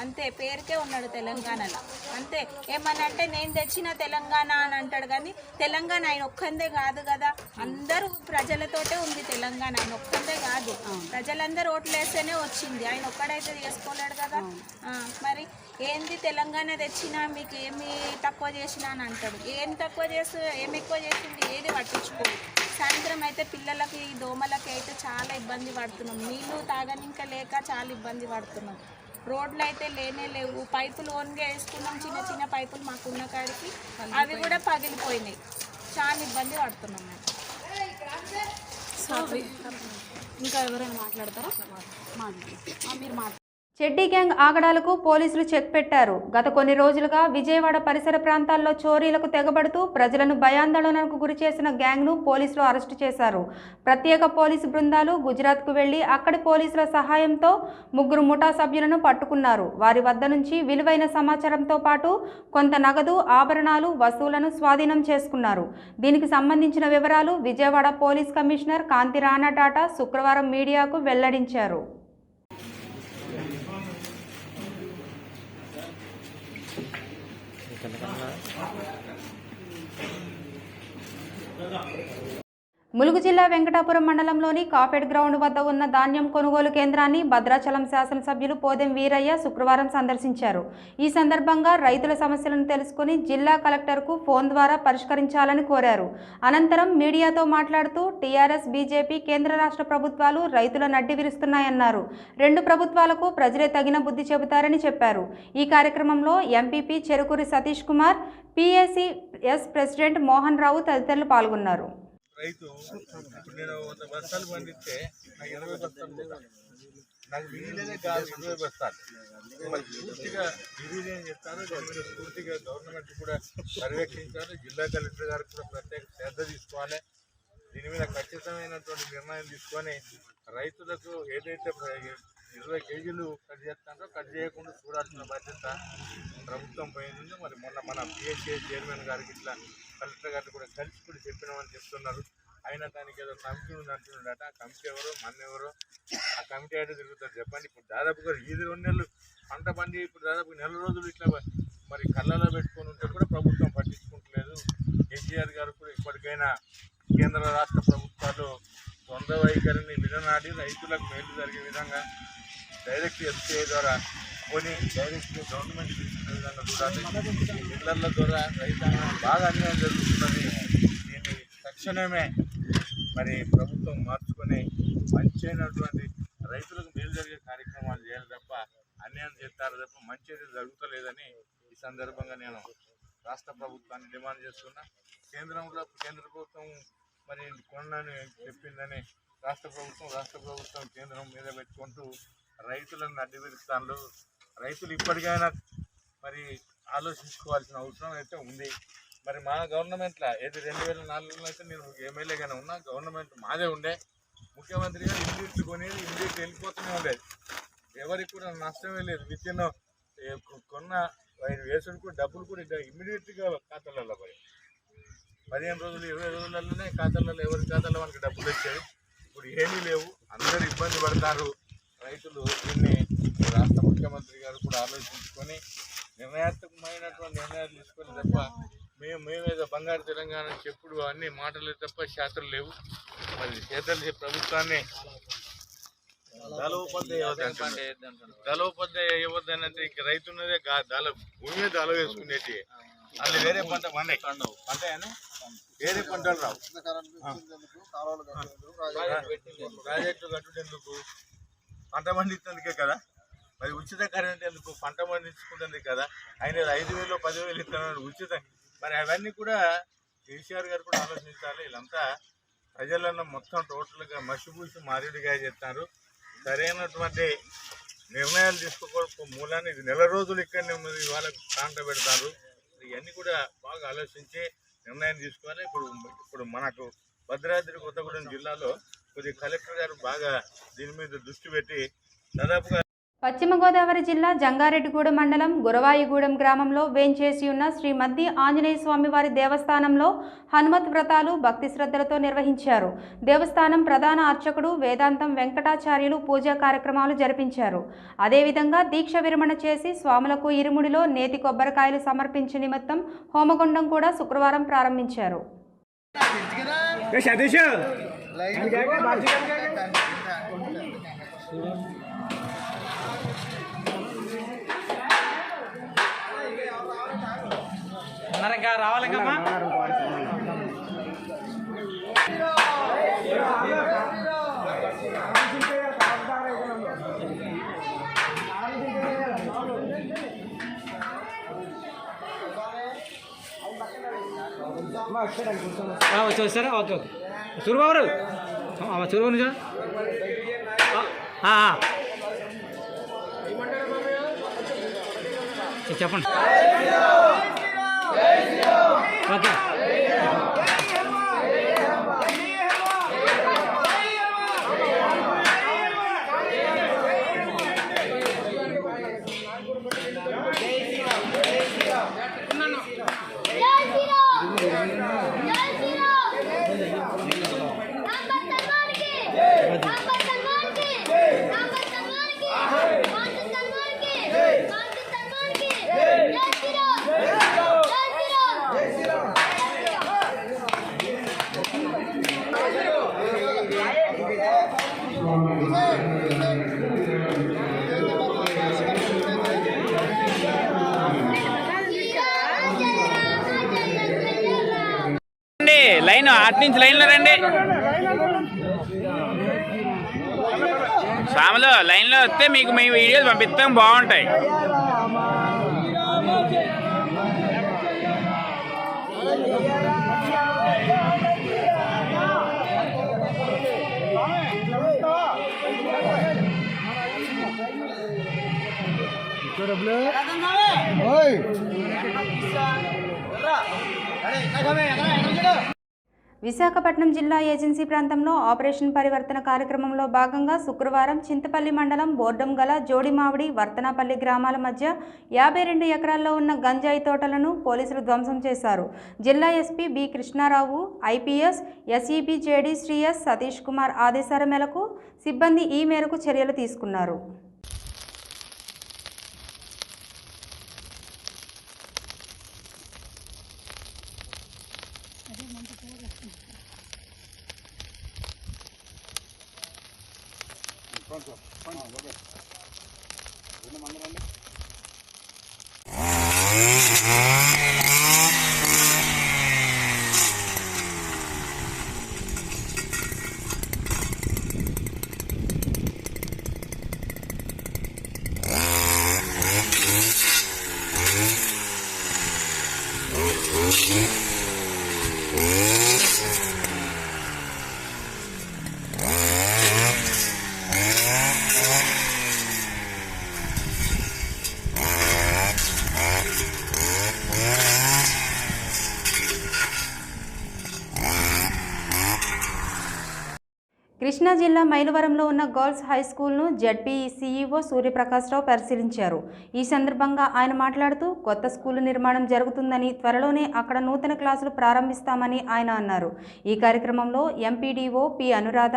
అంతే. పేరుకే ఉన్నాడు తెలంగాణలో, అంతే. ఏమన్నా అంటే నేను తెచ్చిన తెలంగాణ అని అంటాడు, కానీ తెలంగాణ ఆయన ఒక్కందే కాదు కదా. అందరూ ప్రజలతోటే ఉంది తెలంగాణ, ఆయన ఒక్కందే కాదు. ప్రజలందరూ ఓట్లు వేస్తేనే వచ్చింది, ఆయన ఒక్కడైతే చేసుకోలేడు కదా. మరి ఏంది తెలంగాణ తెచ్చినా మీకు ఏమి తక్కువ చేసినా అని అంటాడు. ఏం తక్కువ చేసి ఏమి ఎక్కువ చేసింది ఏది పట్టించుకోడు. సాయంత్రం అయితే పిల్లలకి, దోమలకి అయితే చాలా ఇబ్బంది పడుతున్నాం. నీళ్ళు తాగనిక లేక చాలా ఇబ్బంది పడుతున్నాం. రోడ్లు అయితే లేవు. పైపులు ఓన్గా వేసుకున్నాం, చిన్న పైపులు మాకున్న కాడికి, అవి కూడా పగిలిపోయినాయి. చాలా ఇబ్బంది పడుతున్నాం మేము. ఇంకా ఎవరైనా మాట్లాడతారా? మీరు మాట్లాడారు. చెడ్డీ గ్యాంగ్ ఆగడాలకు పోలీసులు చెక్ పెట్టారు. గత కొన్ని రోజులుగా విజయవాడ పరిసర ప్రాంతాల్లో చోరీలకు తెగబడుతూ ప్రజలను భయాందోళనకు గురి చేసిన గ్యాంగ్ను పోలీసులు అరెస్టు చేశారు. ప్రత్యేక పోలీసు బృందాలు గుజరాత్కు వెళ్లి అక్కడి పోలీసుల సహాయంతో 3 ముఠా సభ్యులను పట్టుకున్నారు. వారి వద్ద నుంచి విలువైన సమాచారంతో పాటు కొంత నగదు, ఆభరణాలు, వస్తువులను స్వాధీనం చేసుకున్నారు. దీనికి సంబంధించిన వివరాలు విజయవాడ పోలీస్ కమిషనర్ కాంతి రాణా టాటా శుక్రవారం మీడియాకు వెల్లడించారు. ములుగు జిల్లా వెంకటాపురం మండలంలోని కాఫెడ్ గ్రౌండ్ వద్ద ఉన్న ధాన్యం కొనుగోలు కేంద్రాన్ని భద్రాచలం శాసనసభ్యులు పోదెం వీరయ్య శుక్రవారం సందర్శించారు. ఈ సందర్భంగా రైతుల సమస్యలను తెలుసుకుని జిల్లా కలెక్టర్కు ఫోన్ ద్వారా పరిష్కరించాలని కోరారు. అనంతరం మీడియాతో మాట్లాడుతూ టీఆర్ఎస్, బీజేపీ, కేంద్ర రాష్ట్ర ప్రభుత్వాలు రైతుల నడ్డి విరుస్తున్నాయన్నారు. 2 ప్రభుత్వాలకు ప్రజలే తగిన బుద్ధి చెబుతారని చెప్పారు. ఈ కార్యక్రమంలో MPP Cherukuri Satish Kumar, PACS president Mohan Rao తదితరులు పాల్గొన్నారు. రైతు ఇప్పుడు నేను 100 బస్తాలు పండిస్తే నాకు 20 బస్తాలు నాకు మిగిలినే కాదు 20 బస్తాలు. మరి పూర్తిగా రివిజన్ చేస్తారు, దాని మీద పూర్తిగా గవర్నమెంట్ కూడా పర్యవేక్షించాలి. జిల్లా కలెక్టర్ గారికి కూడా ప్రత్యేక శ్రద్ధ తీసుకోవాలి. దీని మీద ఖచ్చితమైనటువంటి నిర్ణయం తీసుకొని రైతులకు ఏదైతే 20 కేజీలు కట్ చేస్తారో కట్ చేయకుండా చూడాల్సిన బాధ్యత ప్రభుత్వం పోయింది. మరి మొన్న మన పిహెచ్ఏ చైర్మన్ గారికి ఇట్లా కలెక్టర్ గారికి కూడా కలిసి కూడా చెప్పినామని చెప్తున్నారు. అయినా దానికి ఏదో కమిటీ ఉంది అంటున్నాడట. ఆ కమిటీ ఎవరో ఎవరో ఆ కమిటీ అయితే తిరుగుతారు చెప్పండి. ఇప్పుడు దాదాపుగా 2 నెలలు పంట పండి ఇప్పుడు దాదాపు నెల రోజులు ఇట్లా మరి కళ్ళలో పెట్టుకొని ఉంటే కూడా ప్రభుత్వం పట్టించుకుంటలేదు. కేసీఆర్ గారు కూడా ఇప్పటికైనా కేంద్ర రాష్ట్ర ప్రభుత్వాలు ద్వంద్వ వైఖరిని విడనాడి రైతులకు మేలు జరిగే విధంగా డైరెక్ట్ ఎఫ్సిఐ ద్వారా కొని డైరెక్ట్ గవర్నమెంట్ తీసుకునే విధంగా చూడాలి. ఇళ్ల ద్వారా రైతాంగం బాగా అన్యాయం జరుగుతున్నది. దీన్ని తక్షణమే మరి ప్రభుత్వం మార్చుకొని మంచి అయినటువంటి రైతులకు మేలు జరిగే కార్యక్రమాలు చేయాలి తప్ప అన్యాయం చేస్తారు తప్ప మంచి అయితే జరుగుతలేదని ఈ సందర్భంగా నేను రాష్ట్ర ప్రభుత్వాన్ని డిమాండ్ చేస్తున్నా. కేంద్ర ప్రభుత్వం మరి కొనని చెప్పిందని రాష్ట్ర ప్రభుత్వం కేంద్రం మీద పెట్టుకుంటూ రైతులను అడ్డుపెడుతాను. రైతులు ఇప్పటికైనా మరి ఆలోచించుకోవాల్సిన అవసరం అయితే ఉంది. మరి మా గవర్నమెంట్లో ఏది 2004లో అయితే నేను ఎమ్మెల్యేగానే ఉన్నా. గవర్నమెంట్ మాదే ఉండే. ముఖ్యమంత్రిగా ఇమ్మీడియట్లు కొనేది ఇమ్మీడియట్ వెళ్ళిపోతూనే ఉండేది. ఎవరికి కూడా నష్టమే లేదు. వితిన్ కొన్న వేసుడు కూడా డబ్బులు కూడా ఇమ్మీడియట్గా ఖాతాలలో పడి 15 రోజులు 20 రోజులలోనే ఖాతాలలో ఎవరి ఖాతాలో మనకి డబ్బులు వచ్చాయి. ఇప్పుడు ఏమీ లేవు. అందరూ ఇబ్బంది పడతారు రైతులు. దీన్ని రాష్ట్ర ముఖ్యమంత్రి గారు కూడా ఆలోచించుకొని నిర్ణయాత్మకమైనటువంటి నిర్ణయాలు తీసుకొని తప్ప మేమేదో బంగారు తెలంగాణ చెప్పుడు అన్ని మాటలే తప్ప శాస్త్రం లేవు. మరి చేతలు ప్రభుత్వాన్ని దళోపాధ్యాయ ఇవ్వద్దనంటే ఇంక రైతు ఉన్నదే భూమి మీద దళ వేసుకునేటి అందులో వేరే పంట పండే పంట అని వేరే పంటలు రావు. ప్రాజెక్టు కట్టుడెందుకు? పంట పండించేందుకే కదా. మరి ఉచిత కరెంట్ ఎందుకు? పంట పండించుకుంటుంది కదా. ఆయన 5,000 10,000 ఇస్తున్నారు ఉచితం. మరి అవన్నీ కూడా కేసీఆర్ గారు కూడా ఆలోచించాలి. వీళ్ళంతా ప్రజలను మొత్తం టోటల్గా మసిపూసి మారేడుగా చేస్తారు. సరైనటువంటి నిర్ణయాలు తీసుకోకపోతే మూలాన్ని ఇది నెల రోజులు ఇక్కడనే ఉన్నది. వాళ్ళకు కాంట పెడతారు. ఇవన్నీ కూడా బాగా ఆలోచించి నిర్ణయం తీసుకోవాలి. ఇప్పుడు మనకు భద్రాద్రి కొత్తగూడెం జిల్లాలో కొద్దిగా కలెక్టర్ గారు బాగా దీని మీద దృష్టి పెట్టి దాదాపుగా పశ్చిమ గోదావరి జిల్లా జంగారెడ్డిగూడెం మండలం గురవాయిగూడెం గ్రామంలో వేంచేసి ఉన్న శ్రీ మద్ది ఆంజనేయ స్వామి వారి దేవస్థానంలో హనుమత్ వ్రతాలు భక్తి శ్రద్ధలతో నిర్వహించారు. దేవస్థానం ప్రధాన అర్చకుడు వేదాంతం వెంకటాచార్యులు పూజా కార్యక్రమాలు జరిపించారు. అదేవిధంగా దీక్ష విరమణ చేసి స్వాములకు ఇరుముడిలో నేతి కొబ్బరికాయలు సమర్పించే నిమిత్తం హోమగుండం కూడా శుక్రవారం ప్రారంభించారు. ఇంకా రావాలింకమ్మా. వచ్చారా? Okay okay. సూర్యబాబు సూర్యబాబు నుంచా చెప్పండి. ఓకే. లైన్ అటు నుంచి లైన్లో రండి. సాములు లైన్లో వస్తే మీకు మీ వీడియోలు పంపిస్తాం, బాగుంటాయి. విశాఖపట్నం జిల్లా ఏజెన్సీ ప్రాంతంలో ఆపరేషన్ పరివర్తన కార్యక్రమంలో భాగంగా శుక్రవారం చింతపల్లి మండలం బోర్డంగల జోడిమావిడి వర్తనాపల్లి గ్రామాల మధ్య 52 ఎకరాల్లో ఉన్న గంజాయి తోటలను పోలీసులు ధ్వంసం చేశారు. జిల్లా SP B Krishnarao, IPS, SEB JD Shri S Satish Kumar ఆదేశాల మేరకు సిబ్బంది ఈ మేరకు చర్యలు తీసుకున్నారు. కృష్ణా జిల్లా మైలవరంలో ఉన్న గర్ల్స్ హై స్కూల్ను జడ్పీ సీఈఓ సూర్యప్రకాశ్రావు పరిశీలించారు. ఈ సందర్భంగా ఆయన మాట్లాడుతూ కొత్త స్కూలు నిర్మాణం జరుగుతుందని, త్వరలోనే అక్కడ నూతన క్లాసులు ప్రారంభిస్తామని ఆయన అన్నారు. ఈ కార్యక్రమంలో MPDO P Anuradha,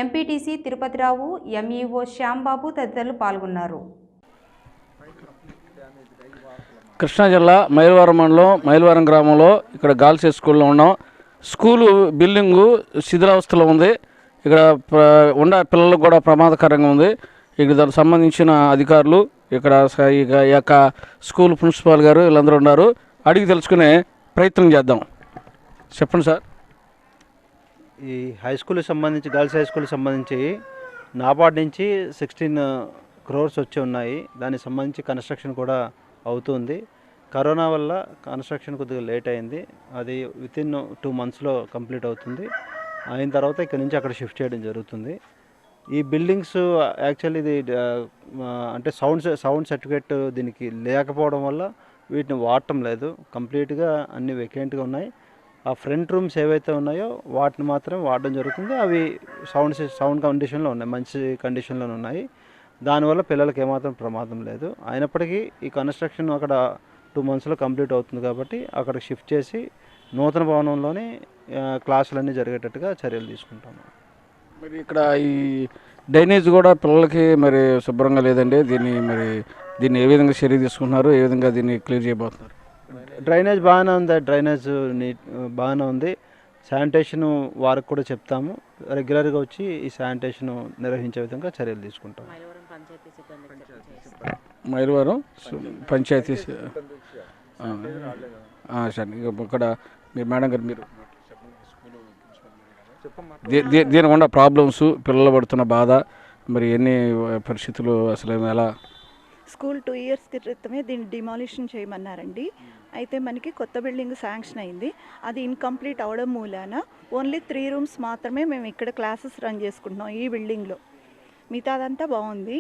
MPTC Tirupatirao, MEO Shyambabu తదితరులు పాల్గొన్నారు. కృష్ణా జిల్లా మైలవరం మండలం మైలవరం గ్రామంలో ఇక్కడ గర్ల్స్ హై స్కూల్లో ఉన్నాం. స్కూలు బిల్డింగు శిథిలావస్థలో ఉంది. ఇక్కడ ఉన్న పిల్లలకు కూడా ప్రమాదకరంగా ఉంది. ఇక్కడ దానికి సంబంధించిన అధికారులు, ఇక్కడ ఈ యొక్క స్కూల్ ప్రిన్సిపాల్ గారు వీళ్ళందరూ ఉన్నారు. అడిగి తెలుసుకునే ప్రయత్నం చేద్దాం. చెప్పండి సార్. ఈ హై స్కూల్కి సంబంధించి, గర్ల్స్ హై స్కూల్కి సంబంధించి నాబార్డ్ నుంచి 16 crores వచ్చి ఉన్నాయి. దానికి సంబంధించి కన్స్ట్రక్షన్ కూడా అవుతుంది. కరోనా వల్ల కన్స్ట్రక్షన్ కొద్దిగా లేట్ అయింది. అది వితిన్ 2 monthsలో కంప్లీట్ అవుతుంది. అయిన తర్వాత ఇక్కడ నుంచి అక్కడ షిఫ్ట్ చేయడం జరుగుతుంది. ఈ బిల్డింగ్స్ యాక్చువల్లీ ఇది అంటే సౌండ్ సర్టిఫికేట్ దీనికి లేకపోవడం వల్ల వీటిని వాడటం లేదు. కంప్లీట్గా అన్ని వేకెంట్గా ఉన్నాయి. ఆ ఫ్రంట్ రూమ్స్ ఏవైతే ఉన్నాయో వాటిని మాత్రమే వాడడం జరుగుతుంది. అవి సౌండ్ కండిషన్లో ఉన్నాయి, మంచి కండిషన్లో ఉన్నాయి. దానివల్ల పిల్లలకి ఏమాత్రం ప్రమాదం లేదు. అయినప్పటికీ ఈ కన్స్ట్రక్షన్ అక్కడ 2 monthsలో కంప్లీట్ అవుతుంది కాబట్టి అక్కడ షిఫ్ట్ చేసి నూతన భవనంలోనే క్లాసులన్నీ జరిగేటట్టుగా చర్యలు తీసుకుంటాము. మరి ఇక్కడ ఈ డ్రైనేజ్ కూడా పిల్లలకి మరి శుభ్రంగా లేదండి. దీన్ని ఏ విధంగా చర్య తీసుకుంటున్నారు, ఏ విధంగా దీన్ని క్లియర్ చేయబోతున్నారు? డ్రైనేజ్ బాగానే ఉంది. డ్రైనేజ్ బాగానే ఉంది. శానిటేషన్ వారికి కూడా చెప్తాము. రెగ్యులర్గా వచ్చి ఈ శానిటేషన్ నిర్వహించే విధంగా చర్యలు తీసుకుంటాం. మైలవరం పంచాయతీ సరే. ఇక్కడ మీరు మేడం గారు, మీరు దీని ఉన్న ప్రాబ్లమ్స్, పిల్లలు పడుతున్న బాధ, మరి ఎన్ని పరిస్థితులు, అసలు ఎలా? స్కూల్ 2 years క్రితమే దీన్ని డిమాలిషన్ చేయమన్నారండి. అయితే మనకి కొత్త బిల్డింగ్ శాంక్షన్ అయింది. అది ఇన్కంప్లీట్ అవడం మూలాన ఓన్లీ 3 rooms మాత్రమే మేము ఇక్కడ క్లాసెస్ రన్ చేసుకుంటున్నాం ఈ బిల్డింగ్లో. మిగతాదంతా బాగుంది.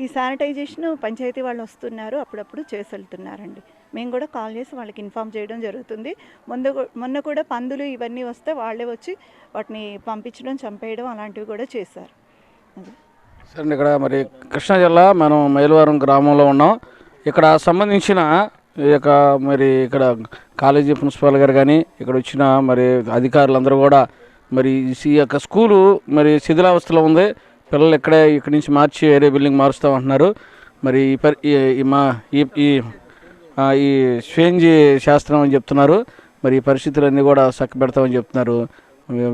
ఈ శానిటైజేషన్ పంచాయతీ వాళ్ళు వస్తున్నారు, అప్పుడప్పుడు చేసి వెళ్తున్నారండి. మేము కూడా కాల్ చేసి వాళ్ళకి ఇన్ఫామ్ చేయడం జరుగుతుంది. మొన్న కూడా పందులు ఇవన్నీ వస్తే వాళ్ళే వచ్చి వాటిని పంపించడం, చంపేయడం అలాంటివి కూడా చేశారు. సరే, ఇక్కడ మరి కృష్ణా జిల్లా మనం మైలవరం గ్రామంలో ఉన్నాం. ఇక్కడ సంబంధించిన మరి ఇక్కడ కాలేజీ ప్రిన్సిపాల్ గారు కానీ ఇక్కడ వచ్చిన మరి అధికారులందరూ కూడా మరి ఈ యొక్క స్కూలు మరి శిథిలావస్థలో ఉంది. పిల్లలు ఇక్కడి నుంచి మార్చి వేరే బిల్డింగ్ మారుస్తామంటున్నారు. మరి ఈ స్వేంజీ శాస్త్రం అని చెప్తున్నారు. మరి ఈ పరిస్థితులన్నీ కూడా చక్కబెడతామని చెప్తున్నారు.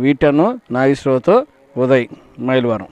వీటను నాగేశ్వరరావుతో ఉదయ్, మైలవరం.